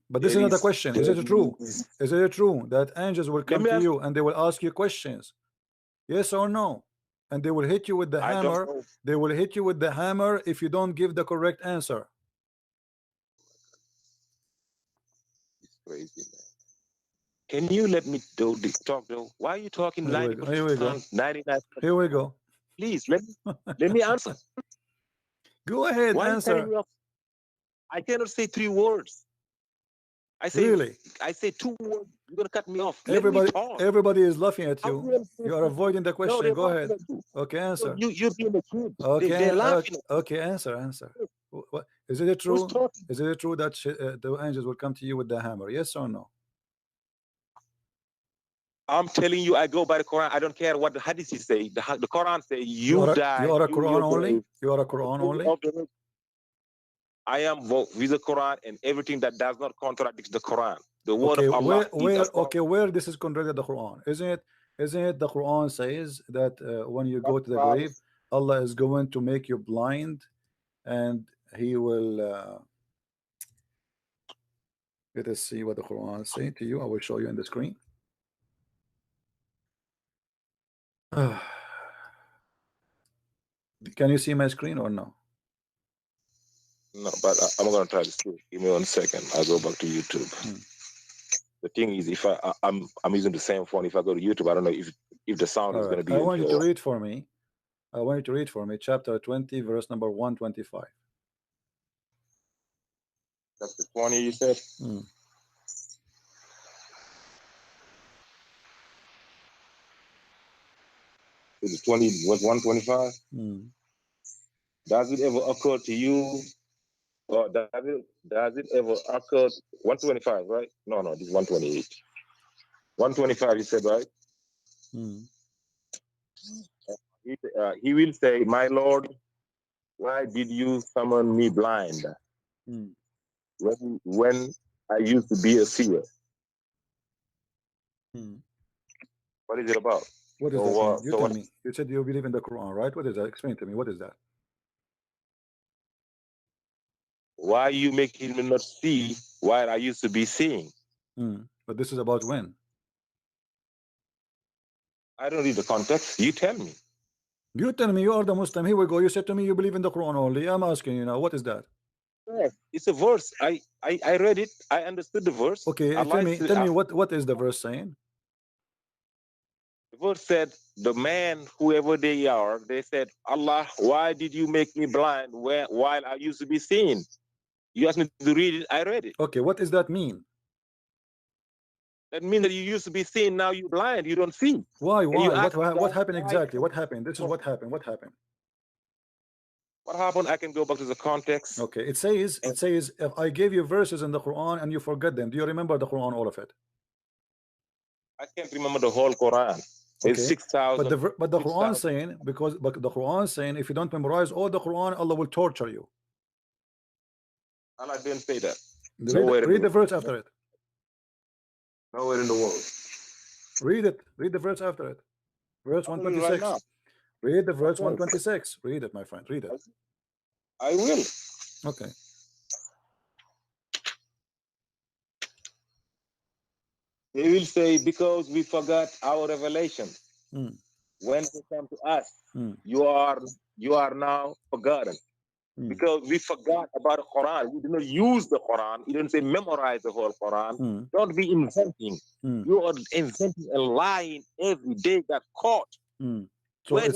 Speaker 1: But this is not the question. Is it true? Is it true that angels will come to you and they will ask you questions? Yes or no? And they will hit you with the hammer. They will hit you with the hammer if you don't give the correct answer.
Speaker 3: It's crazy, man. Can you let me talk though? Why are you talking?
Speaker 1: Here we go.
Speaker 3: 99%?
Speaker 1: Here we go.
Speaker 3: Please let me answer.
Speaker 1: Go ahead, answer.
Speaker 3: I cannot say 3 words. I say
Speaker 1: really?
Speaker 3: I say 2 words. You're gonna cut me off.
Speaker 1: Everybody is laughing at you. You are avoiding the question. No, go ahead. Okay, answer.
Speaker 3: You're being a kid.
Speaker 1: Okay,
Speaker 3: they're laughing.
Speaker 1: Okay, answer. What is it true? Is it true that the angels will come to you with the hammer? Yes or no?
Speaker 3: I'm telling you, I go by the Quran. I don't care what the Hadith say. The Quran say you die.
Speaker 1: You are a Quran only. You are a Quran only.
Speaker 3: I am with the Quran and everything that does not contradict the Quran. The word of Allah.
Speaker 1: Where this is contradicted the Quran? Isn't it the Quran says that when you go to the grave, Allah is going to make you blind, and He will. Let us see what the Quran say to you. I will show you on the screen. Can you see my screen or no?
Speaker 3: No, but I'm going to try this too. Give me 1 second. I'll go back to YouTube. The thing is, if I'm using the same phone, if I go to YouTube, I don't know if the sound is going to be.
Speaker 1: I want you to read for me. I want you to read for me chapter 20, verse number 125.
Speaker 3: Chapter 20, you said? the 20 was 125. Does it ever occur to you, or does it ever occur 125, right? No, this is 128. 125, you said, right? He will say, my Lord, why did you summon me blind when I used to be a seer? What is it about?
Speaker 1: What is that mean? You tell me. You said you believe in the Quran, right? What is that? Explain to me. What is that?
Speaker 3: Why you making me not see while I used to be seeing?
Speaker 1: But this is about when?
Speaker 3: I don't read the context. You tell me.
Speaker 1: You tell me. You are the Muslim. Here we go. You said to me you believe in the Quran only. I'm asking you now. What is that?
Speaker 3: Yes, it's a verse. I read it. I understood the verse.
Speaker 1: Okay, tell me what is the verse saying?
Speaker 3: The verse said, the man, whoever they are, they said, Allah, why did you make me blind while I used to be seeing? You asked me to read it. I read it.
Speaker 1: Okay, what does that mean?
Speaker 3: That means that you used to be seeing, now you're blind. You don't see.
Speaker 1: Why? What happened exactly? What happened? This is what happened. What happened?
Speaker 3: What happened? I can go back to the context.
Speaker 1: Okay, it says if I gave you verses in the Quran and you forget them, do you remember the Quran, all of it?
Speaker 3: I can't remember the whole Quran.
Speaker 1: Okay.
Speaker 3: It's 6,000.
Speaker 1: But the Quran saying, the Quran saying, if you don't memorize all the Quran, Allah will torture you.
Speaker 3: Allah didn't say that.
Speaker 1: Read the verse after it.
Speaker 3: Nowhere in the world.
Speaker 1: Read it. Read the verse after it. Verse 126. Right, read the verse 126. Read it, my friend. Read it.
Speaker 3: I will.
Speaker 1: Okay.
Speaker 3: They will say, because we forgot our revelation. When they come to us, you are now forgotten. Because we forgot about the Quran. We did not use the Quran. He didn't say memorize the whole Quran. Don't be inventing. You are inventing and lying every day. Got caught.
Speaker 1: So it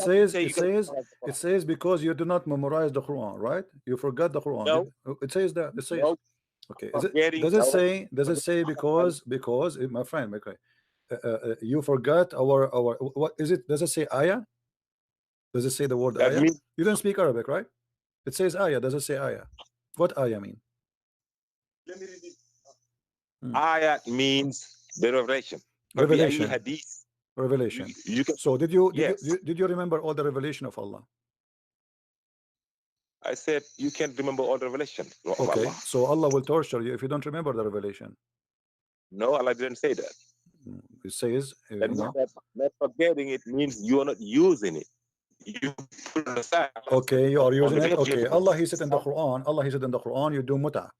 Speaker 1: says because you do not memorize the Quran, right? You forgot the Quran.
Speaker 3: No.
Speaker 1: It says that. It says.
Speaker 3: No.
Speaker 1: Okay. Does it say because my friend, okay, you forgot our what is it? Does it say ayah? Does it say the word ayah? You don't speak Arabic, right? It says ayah. Does it say ayah? What ayah mean?
Speaker 3: Let me read it. Ayah means the revelation.
Speaker 1: Revelation.
Speaker 3: Hadith.
Speaker 1: Revelation. So did you remember all the revelation of Allah?
Speaker 3: I said you can't remember all the revelation of Allah.
Speaker 1: So Allah will torture you if you don't remember the revelation.
Speaker 3: No, Allah didn't say that.
Speaker 1: It says
Speaker 3: not forgetting it means you are not using it. You put it aside.
Speaker 1: Okay, you are using it. Okay, Allah he said in the Quran, you do muta.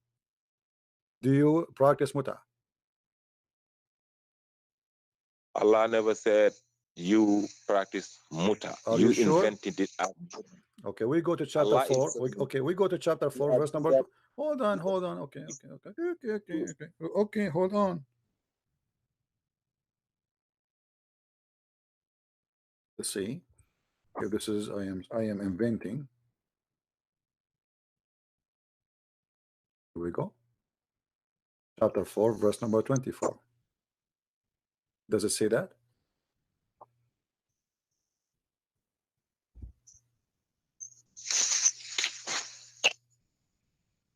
Speaker 1: Do you practice muta?
Speaker 3: Allah never said you practice muta.
Speaker 1: You
Speaker 3: invented it out.
Speaker 1: Okay, we go to chapter 4. We go to chapter 4, verse number 2. Hold on. Okay, hold on. Let's see if this is I am inventing. Here we go. Chapter 4, verse number 24. Does it say that?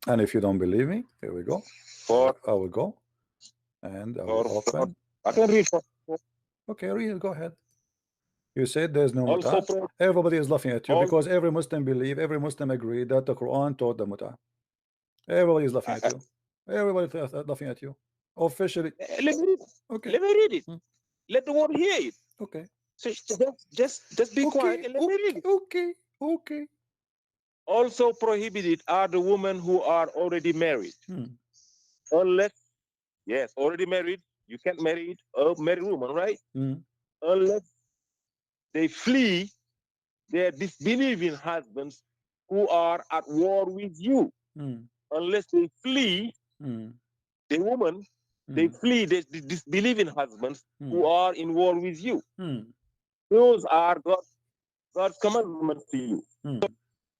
Speaker 1: And if you don't believe me, here we go. I will go and I will open.
Speaker 3: I can read.
Speaker 1: Okay, read. Go ahead. You said there's no muta. Everybody is laughing at you because every Muslim agree that the Quran taught the muta. Everybody is laughing at you. Everybody is laughing at you. Officially.
Speaker 3: Let me read it. Okay. Let me read it. Let the world hear it.
Speaker 1: Okay.
Speaker 3: So just be quiet and let me read it.
Speaker 1: Okay.
Speaker 3: Also prohibited are the women who are already married. Unless, yes, already married. You can't marry a married woman, right? Unless they flee their disbelieving husbands who are at war with you. Unless they flee the woman, they flee the disbelieving husbands who are in war with you. Those are God's commandments to you.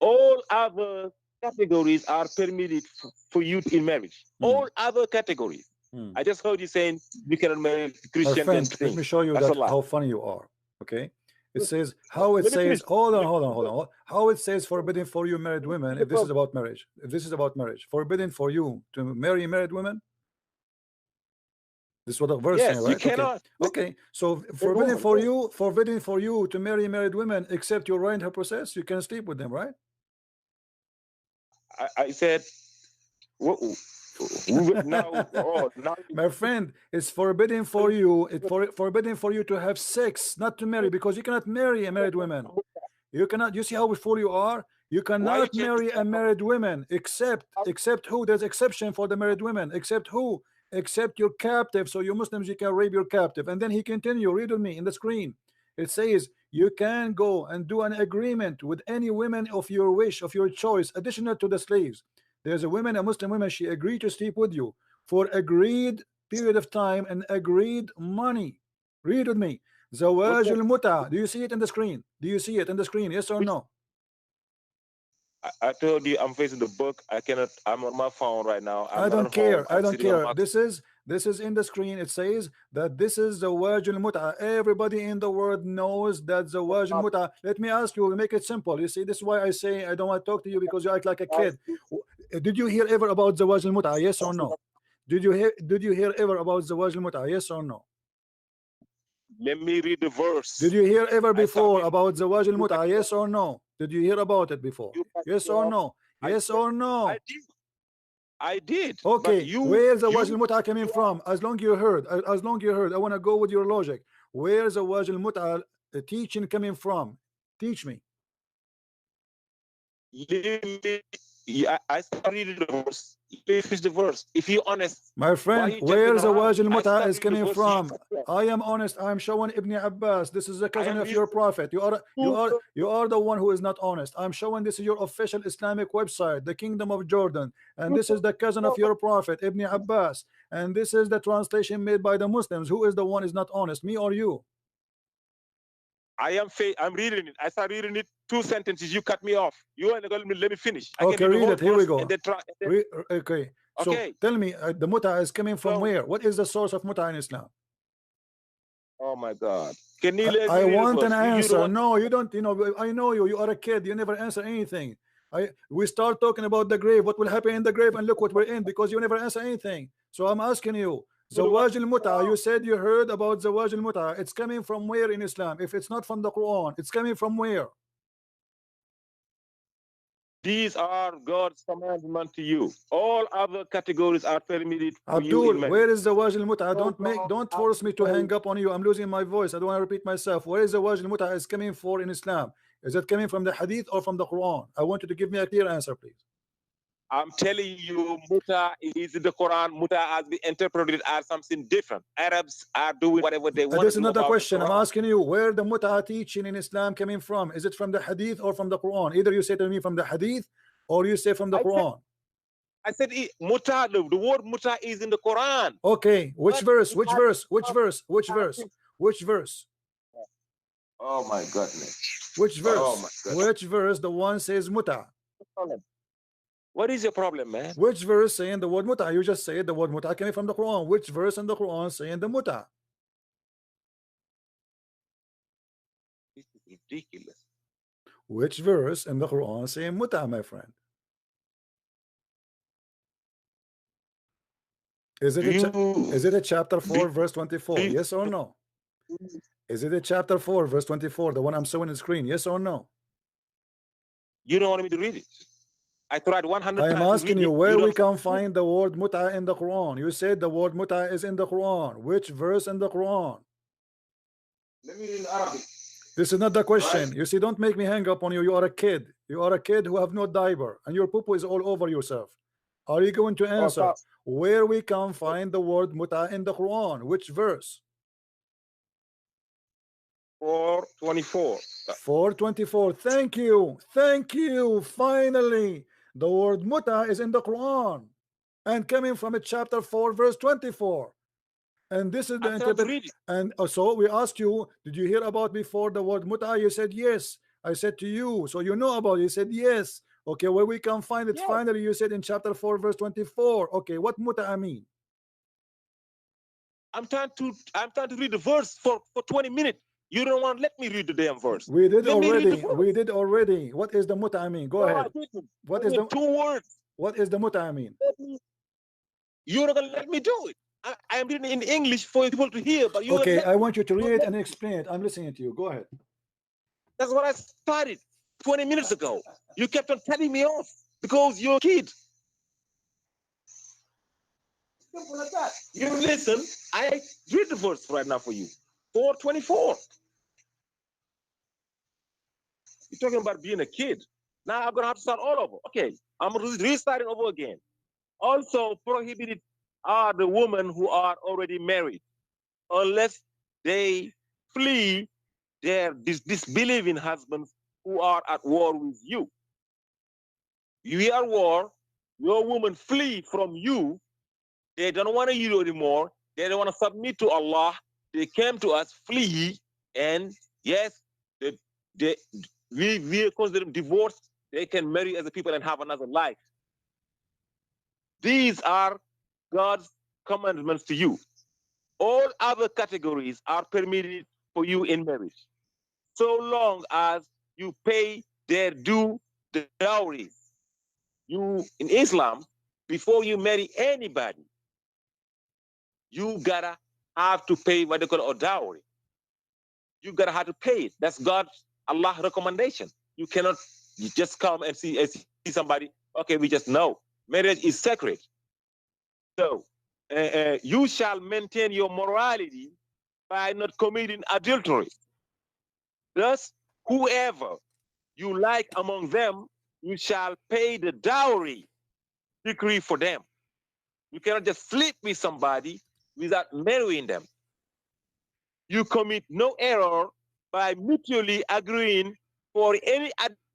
Speaker 3: All other categories are permitted for youth in marriage. All other categories. I just heard you saying you cannot marry Christian.
Speaker 1: Friend, let me show you how funny you are. Okay, It says how it says. Hold on. How it says forbidden for you married women if this is about marriage. If this is about marriage, forbidden for you to marry married women. This is what the verse saying, right?
Speaker 3: You cannot.
Speaker 1: Okay. So forbidden for you to marry married women except you are in her process. You can sleep with them, right?
Speaker 3: I said. Now,
Speaker 1: my friend, it's forbidden for you. It's forbidden for you to have sex, not to marry, because you cannot marry a married woman. You cannot. You see how fool you are. You cannot marry a married woman except who? There's exception for the married women. Except who? Except your captive. So you Muslims, you can rape your captive. And then he continue. Read with me in the screen. It says you can go and do an agreement with any women of your wish, of your choice, additional to the slaves. There's a woman, a Muslim woman, she agreed to sleep with you for agreed period of time and agreed money. Read with me. Zawaj al-muta. Do you see it in the screen? Do you see it in the screen? Yes or no?
Speaker 3: I told you I'm facing the book. I cannot. I'm on my phone right now.
Speaker 1: I don't care. I don't care. This is in the screen. It says that this is Zawaj al-muta. Everybody in the world knows that Zawaj al-muta. Let me ask you. Make it simple. You see, this is why I say I don't want to talk to you, because you act like a kid. Did you hear ever about Zawaj al-muta? Yes or no? Did you hear ever about Zawaj al-muta? Yes or no?
Speaker 3: Let me read the verse.
Speaker 1: Did you hear ever before about Zawaj al-muta? Yes or no? Did you hear about it before? Yes or no? Yes or no?
Speaker 3: I did.
Speaker 1: Okay, where's Zawaj al-muta coming from? As long you heard, I want to go with your logic. Where's Zawaj al-muta teaching coming from? Teach me.
Speaker 3: I started the verse. Finish the verse. If you're honest,
Speaker 1: my friend, where Zawaj al-muta is coming from? I am honest. I am showing Ibn Abbas. This is the cousin of your prophet. You are the one who is not honest. I'm showing this is your official Islamic website, the Kingdom of Jordan, and this is the cousin of your prophet, Ibn Abbas, and this is the translation made by the Muslims. Who is the one is not honest, me or you?
Speaker 3: I'm reading it. I started reading it. 2 sentences. You cut me off. You and let me finish.
Speaker 1: Okay, read it. Here we go. Okay. So tell me, the muta is coming from where? What is the source of muta in Islam?
Speaker 3: Oh my God! Can you let
Speaker 1: I want an answer. No, you don't. You know, I know you. You are a kid. You never answer anything. We start talking about the grave. What will happen in the grave, and look what we're in, because you never answer anything. So I'm asking you. Zawaj al-muta, you said you heard about Zawaj al-muta. It's coming from where in Islam? If it's not from the Quran, it's coming from where?
Speaker 3: These are God's commandment to you. All other categories are permitted.
Speaker 1: Abdul, where is Zawaj al-muta? Don't force me to hang up on you. I'm losing my voice. I don't want to repeat myself. Where is Zawaj al-muta is coming for in Islam? Is it coming from the Hadith or from the Quran? I want you to give me a clear answer, please.
Speaker 3: I'm telling you, muta is in the Quran. Muta has been interpreted as something different. Arabs are doing whatever they want.
Speaker 1: This is not the question. I'm asking you, where the muta teaching in Islam coming from? Is it from the Hadith or from the Quran? Either you say to me from the Hadith or you say from the Quran.
Speaker 3: I said muta. The word muta is in the Quran.
Speaker 1: Okay, which verse? Which verse? Which verse? Which verse? Which verse?
Speaker 3: Oh my goodness.
Speaker 1: Which verse?
Speaker 3: Oh my goodness.
Speaker 1: Which verse? The one says muta.
Speaker 3: What is your problem, man?
Speaker 1: Which verse saying the word muta? You just said the word muta coming from the Quran. Which verse in the Quran saying the muta?
Speaker 3: This is ridiculous.
Speaker 1: Which verse in the Quran saying muta, my friend? Is it a chapter 4 verse 24? Yes or no? Is it a chapter 4 verse 24? The one I'm showing on the screen? Yes or no?
Speaker 3: You don't want me to read it. I tried 100 times.
Speaker 1: I'm asking you where we can find the word muta in the Quran. You said the word muta is in the Quran. Which verse in the Quran?
Speaker 3: Let me read in Arabic.
Speaker 1: This is not the question. Right. You see, don't make me hang up on you. You are a kid. You are a kid who have no diaper, and your poo is all over yourself. Are you going to answer where we can find the word muta in the Quran? Which verse?
Speaker 3: 4:24.
Speaker 1: 4:24. Thank you. Thank you. Finally. The word muta is in the Quran and coming from a chapter 4 verse 24, and this is the interpretation. And so we asked you, did you hear about before the word muta? You said yes. I said to you, so you know about it. You said yes. Okay, where we can find it? Yes. Finally, you said in chapter 4 verse 24. Okay, what muta mean?
Speaker 3: I'm trying to read the verse for 20 minutes. You don't want to let me read the damn verse.
Speaker 1: We did
Speaker 3: Let me read the
Speaker 1: already.
Speaker 3: verse.
Speaker 1: We did already. What is the muta? I mean, go
Speaker 3: No,
Speaker 1: ahead.
Speaker 3: I didn't.
Speaker 1: What
Speaker 3: I
Speaker 1: is
Speaker 3: mean,
Speaker 1: the
Speaker 3: 2 words.
Speaker 1: what is the muta? I mean,
Speaker 3: You're not gonna let me do it. I am reading in English for people to hear, but you
Speaker 1: okay. I want you to read it and explain it. I'm listening to you. Go ahead.
Speaker 3: That's what I started 20 minutes ago. You kept on cutting me off because you're a kid. Simple as that. You listen. I read the verse right now for you. 4:24. You're talking about being a kid. Now I'm gonna have to start all over. Okay, I'm restarting over again. Also prohibited are the women who are already married, unless they flee their disbelieving husbands who are at war with you. You are at war, your woman flee from you, they don't want you anymore, they don't want to submit to Allah, they came to us, flee, and yes, we consider them divorced, they can marry other people and have another life. These are God's commandments to you. All other categories are permitted for you in marriage, so long as you pay their due dowries. You, in Islam, before you marry anybody, you gotta have to pay what they call a dowry. You gotta have to pay it. That's God's Allah recommendation. You cannot you just come and see somebody. Okay, we just know marriage is sacred. So you shall maintain your morality by not committing adultery. Thus, whoever you like among them, you shall pay the dowry decree for them. You cannot just sleep with somebody without marrying them. You commit no error by mutually agreeing for any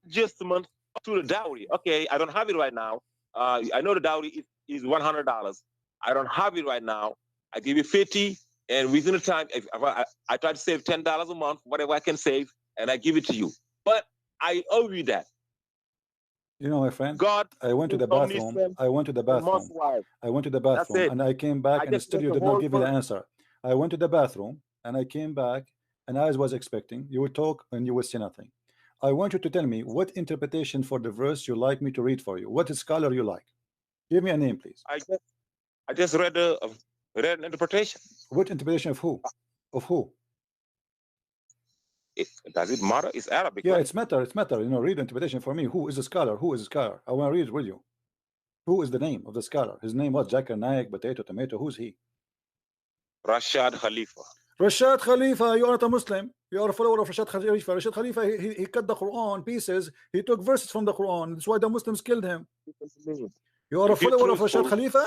Speaker 3: adjustment to the dowry. Okay, I don't have it right now. I know the dowry is $100. I don't have it right now. I give you 50, and within the time, if I try to save $10 a month, whatever I can save, and I give it to you. But I owe you that.
Speaker 1: You know, my friend,
Speaker 3: God,
Speaker 1: I went to the bathroom. I went to the bathroom. I went to the bathroom, and I came back, and still you did not give me the answer. I went to the bathroom, and I came back, and I was expecting you would talk and you would say nothing. I want you to tell me what interpretation for the verse you like me to read for you. What scholar you like? Give me a name, please.
Speaker 3: I just read an interpretation.
Speaker 1: What interpretation of who? Of who?
Speaker 3: Does it matter? It's Arabic.
Speaker 1: Yeah,
Speaker 3: right?
Speaker 1: it's matter. It's matter. You know, read the interpretation for me. Who is a scholar? Who is a scholar? I want to read it with you. Who is the name of the scholar? His name was Zakir Naik, potato, tomato. Who's he?
Speaker 3: Rashad Khalifa.
Speaker 1: Rashad Khalifa, you are not a Muslim. You are a follower of Rashad Khalifa. Rashad Khalifa, he cut the Quran pieces. He took verses from the Quran. That's why the Muslims killed him. You are a follower of Rashad Khalifa?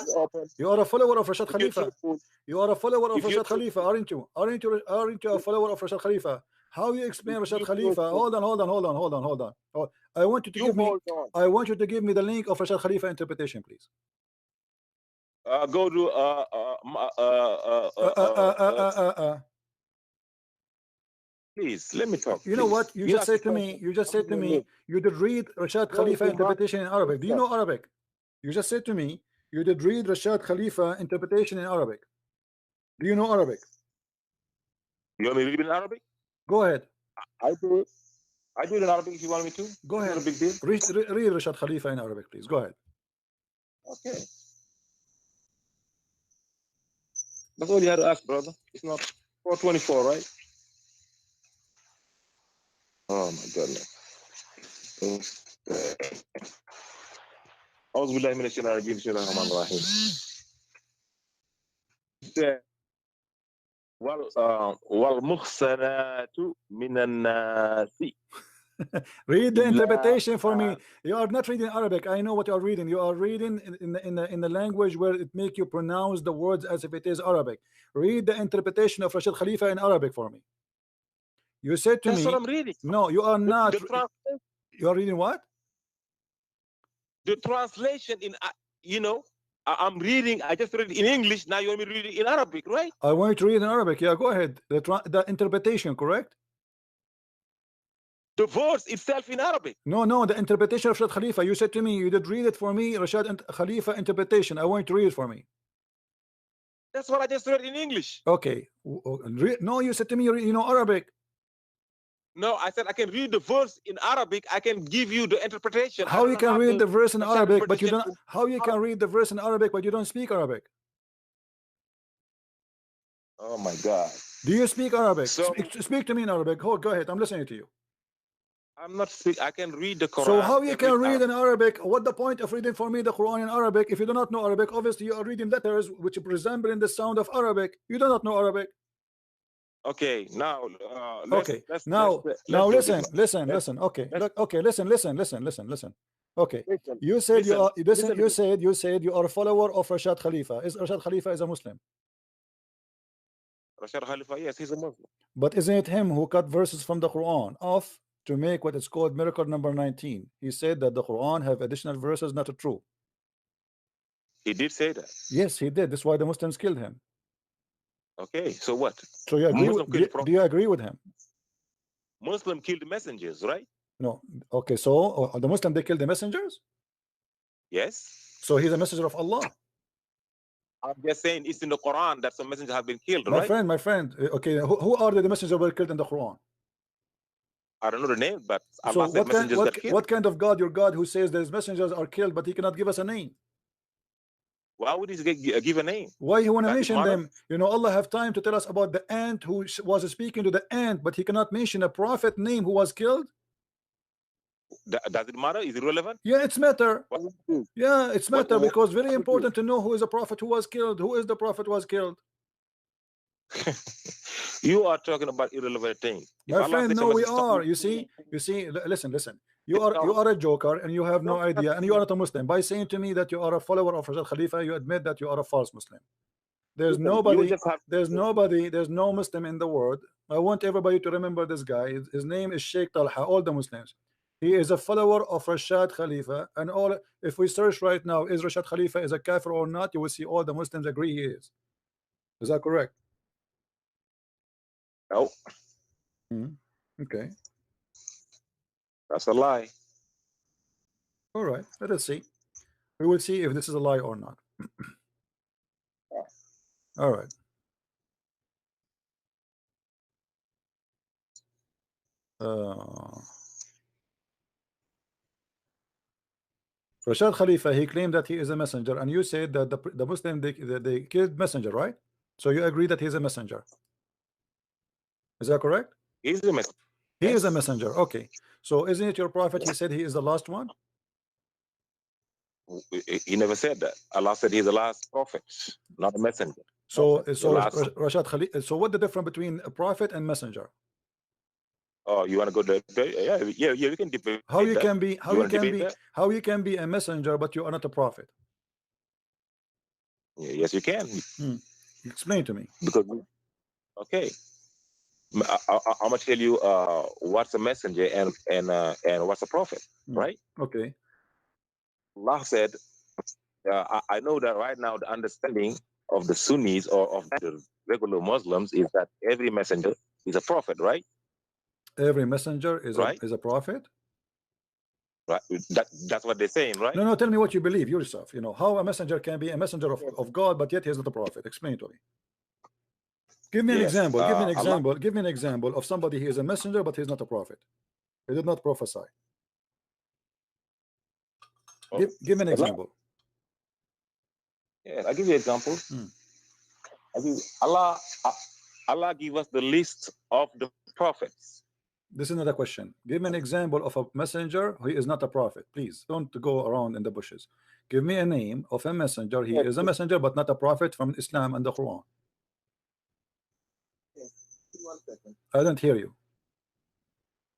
Speaker 1: You are a follower of Rashad Khalifa. You are a follower of Rashad Khalifa, aren't you? Aren't you a follower of Rashad Khalifa? How you explain Rashad Khalifa? Hold on. I want you to give me. I want you to give me the link of Rashad Khalifa interpretation, please.
Speaker 3: Go to please let me talk.
Speaker 1: You know what? You just said to me. You just said to me. You did read Rashad Khalifa interpretation in Arabic. Do you know Arabic? You just said to me. You did read Rashad Khalifa interpretation in Arabic. Do you know Arabic?
Speaker 3: You want me to read it in Arabic?
Speaker 1: Go ahead.
Speaker 3: I do it. I do it in Arabic if you want me to.
Speaker 1: Go ahead.
Speaker 3: Not a big deal.
Speaker 1: Read Rashad Khalifa in Arabic, please. Go ahead.
Speaker 3: Okay. That's all you had to ask, brother. It's not 424, right? Oh my goodness. أعوذ بالله من الشيطان الرجيم بسم الله الرحمن الرحيم. والمحصنات من الناس.
Speaker 1: Read the interpretation for me. You are not reading Arabic. I know what you are reading. You are reading in the language where it make you pronounce the words as if it is Arabic. Read the interpretation of Rashad Khalifa in Arabic for me. You said to me.
Speaker 3: That's what I'm reading.
Speaker 1: No, you are not. You are reading what?
Speaker 3: The translation in I'm reading. I just read it in English. Now you want me to read it in Arabic, right?
Speaker 1: I want you to read in Arabic. Yeah, go ahead. The interpretation, correct?
Speaker 3: The verse itself in Arabic.
Speaker 1: No, the interpretation of Rashad Khalifa. You said to me, you did read it for me, Rashad Khalifa interpretation. I want you to read it for me.
Speaker 3: That's what I just read in English.
Speaker 1: Okay. No, you said to me, you know Arabic.
Speaker 3: No, I said I can read the verse in Arabic. I can give you the interpretation.
Speaker 1: How you can read the verse in Arabic, but you don't?
Speaker 3: interpretation.
Speaker 1: How you can read the verse in Arabic, but you don't speak Arabic?
Speaker 3: Oh my God.
Speaker 1: Do you speak Arabic?
Speaker 3: So
Speaker 1: Speak to me in Arabic. Go ahead. I'm listening to you.
Speaker 3: I'm not speak. I can read the Quran.
Speaker 1: So how you can read in Arabic? What the point of reading for me the Quran in Arabic if you do not know Arabic? Obviously, you are reading letters which resemble in the sound of Arabic. You do not know Arabic.
Speaker 3: Okay, now
Speaker 1: Okay.
Speaker 3: let's
Speaker 1: Now
Speaker 3: do
Speaker 1: listen.
Speaker 3: this.
Speaker 1: Listen. Okay.
Speaker 3: let's-
Speaker 1: Okay. Listen. Okay.
Speaker 3: Listen,
Speaker 1: You said you are.
Speaker 3: listen to
Speaker 1: You said you are a follower of Rashad Khalifa. Is Rashad Khalifa is a Muslim?
Speaker 3: Rashad Khalifa, yes, he's a Muslim.
Speaker 1: But isn't it him who cut verses from the Quran off to make what is called miracle number 19? He said that the Quran have additional verses not true.
Speaker 3: He did say that.
Speaker 1: Yes, he did. That's why the Muslims killed him.
Speaker 3: Okay, so what?
Speaker 1: So you agree?
Speaker 3: Muslim killed
Speaker 1: Do you agree with him?
Speaker 3: Muslim killed messengers, right?
Speaker 1: No. Okay. So the Muslim, they killed the messengers.
Speaker 3: Yes.
Speaker 1: So he's a messenger of Allah.
Speaker 3: I'm just saying it's in the Quran that some messengers have been killed,
Speaker 1: My
Speaker 3: right?
Speaker 1: friend. Okay. Who are the messengers who were killed in the Quran?
Speaker 3: I don't know the name, but
Speaker 1: So
Speaker 3: Allah said messengers got killed.
Speaker 1: what kind of God your God who says these messengers are killed, but he cannot give us a name?
Speaker 3: Why would he give a name?
Speaker 1: Why he want to
Speaker 3: Does it
Speaker 1: mention
Speaker 3: matter?
Speaker 1: them? You know, Allah have time to tell us about the ant who was speaking to the ant, but he cannot mention a prophet name who was killed.
Speaker 3: Does it matter? Is it relevant?
Speaker 1: Yeah, it's matter.
Speaker 3: What would you do?
Speaker 1: Yeah, it's matter
Speaker 3: What-
Speaker 1: because very
Speaker 3: what would
Speaker 1: important to know who is a prophet who was killed. Who is the prophet who was killed?
Speaker 3: You are talking about irrelevant things. If
Speaker 1: My
Speaker 3: Allah
Speaker 1: friend,
Speaker 3: said
Speaker 1: no,
Speaker 3: someone
Speaker 1: we
Speaker 3: to stop
Speaker 1: are.
Speaker 3: you-
Speaker 1: You see. Listen. You are a joker, and you have no idea, and you are not a Muslim. By saying to me that you are a follower of Rashad Khalifa, you admit that you are a false Muslim. There's
Speaker 3: Listen, you
Speaker 1: nobody.
Speaker 3: just have-
Speaker 1: There's no Muslim in the world. I want everybody to remember this guy. His name is Sheikh Talha. All the Muslims. He is a follower of Rashad Khalifa, and all. If we search right now, is Rashad Khalifa is a kafir or not? You will see all the Muslims agree he is. Is that correct?
Speaker 3: No,
Speaker 1: Okay.
Speaker 3: that's a lie.
Speaker 1: All right. Let us see. We will see if this is a lie or not. All right. Rashad Khalifa, he claimed that he is a messenger, and you said that the Muslim they killed messenger, right? So you agree that he's a messenger. Is that correct?
Speaker 3: He's a messenger.
Speaker 1: He is a messenger. Okay. So isn't it your prophet? He said he is the last one.
Speaker 3: He never said that. Allah said he's the last prophet, not a messenger.
Speaker 1: So
Speaker 3: Okay.
Speaker 1: so
Speaker 3: Last-
Speaker 1: Rashad Khalifa. So what the difference between a prophet and messenger?
Speaker 3: Oh, you want to go there? Yeah. We can debate.
Speaker 1: How you
Speaker 3: that.
Speaker 1: can be
Speaker 3: that?
Speaker 1: how you can be a messenger but you are not a prophet?
Speaker 3: Yeah, yes, you can.
Speaker 1: Explain to me.
Speaker 3: Because okay, I'm gonna tell you what's a messenger and what's a prophet, right?
Speaker 1: Okay.
Speaker 3: Allah said, I know that right now the understanding of the Sunnis or of the regular Muslims is that every messenger is a prophet, right?
Speaker 1: Every messenger is
Speaker 3: Right.
Speaker 1: a prophet.
Speaker 3: Right. That's what they're saying, right?
Speaker 1: No, tell me what you believe yourself. You know how a messenger can be a messenger of God, but yet he is not a prophet. Explain to me. Give me an
Speaker 3: Yes,
Speaker 1: example. Give me an
Speaker 3: Allah-
Speaker 1: example. Give me an example of somebody who is a messenger, but he's not a prophet. He did not prophesy. Give me an example.
Speaker 3: Yeah, I'll give you an example. Allah give us the list of the prophets.
Speaker 1: This is not a question. Give me an example of a messenger who is not a prophet. Please don't go around in the bushes. Give me a name of a messenger. He is a messenger, but not a prophet from Islam and the Quran.
Speaker 3: 1 second.
Speaker 1: I don't hear you.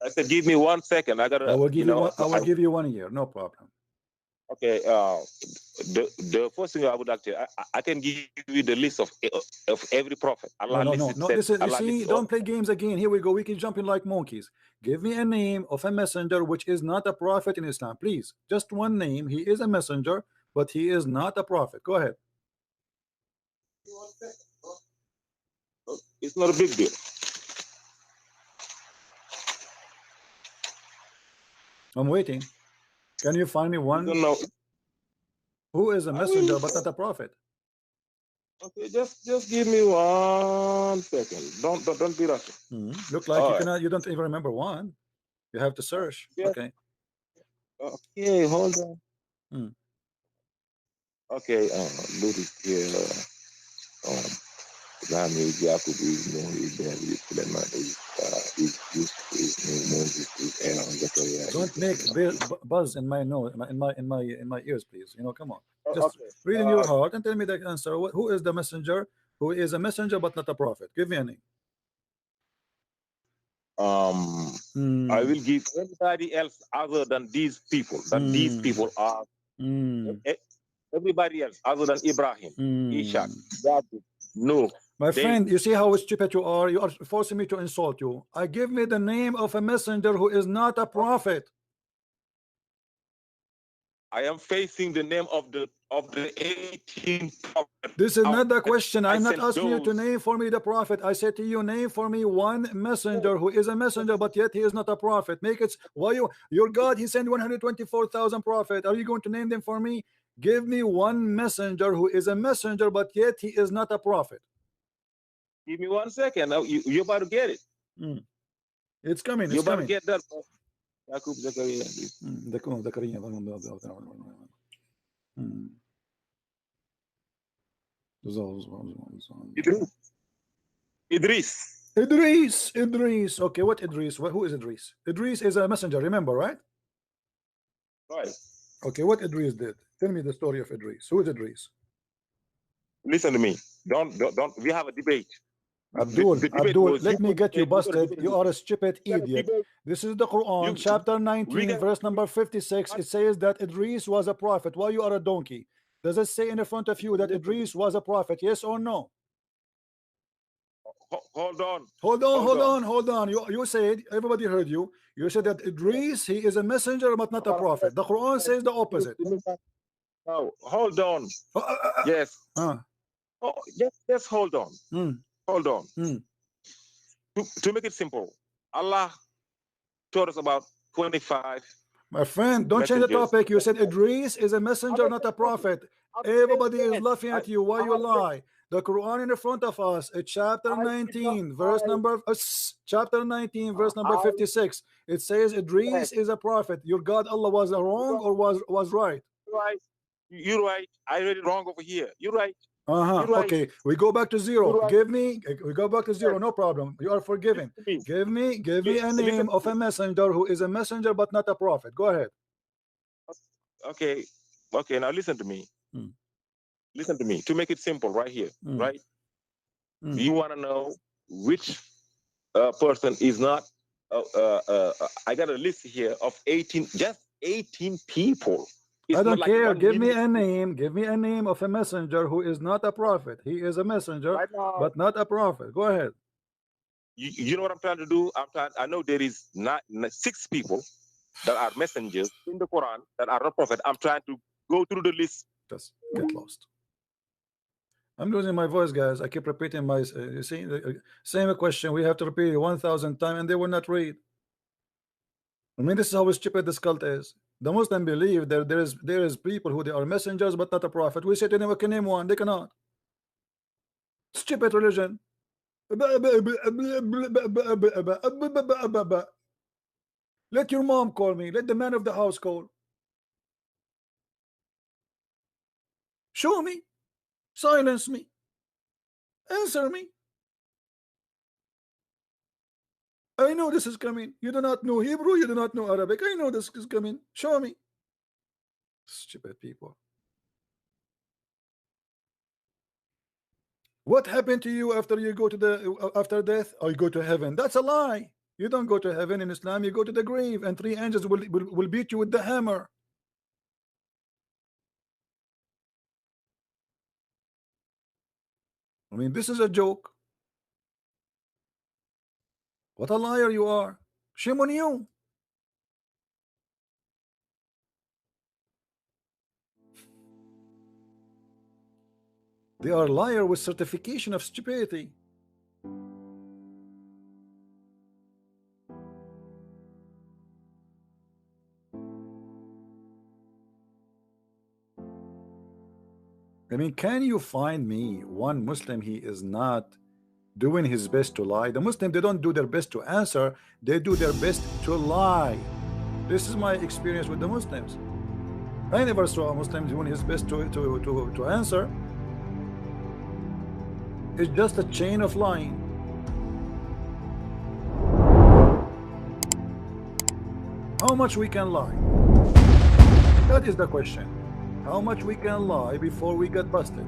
Speaker 3: I said, give me 1 second. I gotta.
Speaker 1: I will give you one. I will
Speaker 3: I-
Speaker 1: give you 1 year. No problem.
Speaker 3: Okay. The first thing I would like to, I can give you the list of every prophet. Allah
Speaker 1: No.
Speaker 3: listed-
Speaker 1: This is, you
Speaker 3: Allah
Speaker 1: see,
Speaker 3: listed
Speaker 1: don't
Speaker 3: all-
Speaker 1: play games again. Here we go. We can jump in like monkeys. Give me a name of a messenger which is not a prophet in Islam, please. Just one name. He is a messenger, but he is not a prophet. Go ahead.
Speaker 3: It's not a big deal.
Speaker 1: I'm waiting. Can you find me
Speaker 3: You
Speaker 1: one
Speaker 3: don't know.
Speaker 1: who is a messenger but not a prophet?
Speaker 3: Okay, just give me 1 second. Don't be rushing.
Speaker 1: Look like
Speaker 3: All right.
Speaker 1: you don't even remember one. You have to search.
Speaker 3: Yes.
Speaker 1: Okay.
Speaker 3: Okay, hold on. Okay, look it here. Islamic Yaqub is
Speaker 1: Don't make buzz in my nose, in my ears, please. You know, come on. Just read in your heart and tell me the answer. Who is the messenger? Who is a messenger but not a prophet? Give me a name.
Speaker 3: I will give anybody else other than these people. These people are everybody else other than Ibrahim, Ishaq, David, Noah.
Speaker 1: My friend, you see how stupid you are? You are forcing me to insult you. I give me the name of a messenger who is not a prophet.
Speaker 3: I am facing the name of the 18 prophets.
Speaker 1: This is not the question. I'm not asking you to name for me the prophet. I said to you, name for me one messenger who is a messenger, but yet he is not a prophet. Make it why your God, he sent 124,000 prophets. Are you going to name them for me? Give me one messenger who is a messenger, but yet he is not a prophet.
Speaker 3: Give me 1 second. Now you're about to get it.
Speaker 1: It's coming.
Speaker 3: You're
Speaker 1: It's
Speaker 3: about
Speaker 1: coming.
Speaker 3: to get that. Yaqub Zakaria.
Speaker 1: Idris. Okay, what Idris? Who is Idris? Idris is a messenger, remember, right?
Speaker 3: Right.
Speaker 1: Okay, what Idris did? Tell me the story of Idris. Who is Idris?
Speaker 3: Listen to me. Don't. We have a debate.
Speaker 1: Abdul, let me get you busted. You are a stupid idiot. This is the Quran, chapter 19, verse number 56. It says that Idris was a prophet. Why you are a donkey? Does it say in the front of you that Idris was a prophet? Yes or no?
Speaker 3: Hold on.
Speaker 1: Hold on. You said, everybody heard you. You said that Idris, he is a messenger but not a prophet. The Quran says the opposite.
Speaker 3: No, hold on. Yes. Just hold on. Hold on. To make it simple, Allah told us about 25.
Speaker 1: My friend, don't change the topic. You said Idris is a messenger, not a prophet. Everybody is laughing at you. Why you lie? The Quran in the front of us, chapter 19, verse number 56. It says Idris is a prophet. Your God Allah was wrong or was right?
Speaker 3: Right. You're right. I read it wrong over here. You're right.
Speaker 1: Okay, we go back to zero. We go back to zero. No problem. You are forgiven. Give me a name of a messenger who is a messenger but not a prophet. Go ahead.
Speaker 3: Okay. Now listen to me. Listen to me. To make it simple, right here. Right. You want to know which person is not? I got a list here of 18. Just 18 people.
Speaker 1: I don't care. Give me a name. Give me a name of a messenger who is not a prophet. He is a messenger, but not a prophet. Go ahead.
Speaker 3: You know what I'm trying to do? I know there is not 6 people that are messengers in the Quran that are not prophet. I'm trying to go through the list.
Speaker 1: Just get lost. I'm losing my voice, guys. I keep repeating my. You see, same question. We have to repeat it 1,000 times, and they will not read. I mean, this is how stupid this cult is. The Muslim believe that there is people who they are messengers but not a prophet. We say to them, can name one. They cannot. Stupid religion. Let your mom call me. Let the man of the house call. Show me. Silence me. Answer me. I know this is coming. You do not know Hebrew. You do not know Arabic. I know this is coming. Show me. Stupid people. What happened to you after you go to the after death? Or you go to heaven? That's a lie. You don't go to heaven in Islam. You go to the grave, and 3 angels will beat you with the hammer. I mean, this is a joke. What a liar you are. Shame on you. They are liar with certification of stupidity. I mean, can you find me one Muslim he is not doing his best to lie? The Muslim, they don't do their best to answer, they do their best to lie. This is my experience with the Muslims. I never saw a Muslim doing his best to answer. It's just a chain of lying. How much we can lie? That is the question. How much we can lie before we get busted?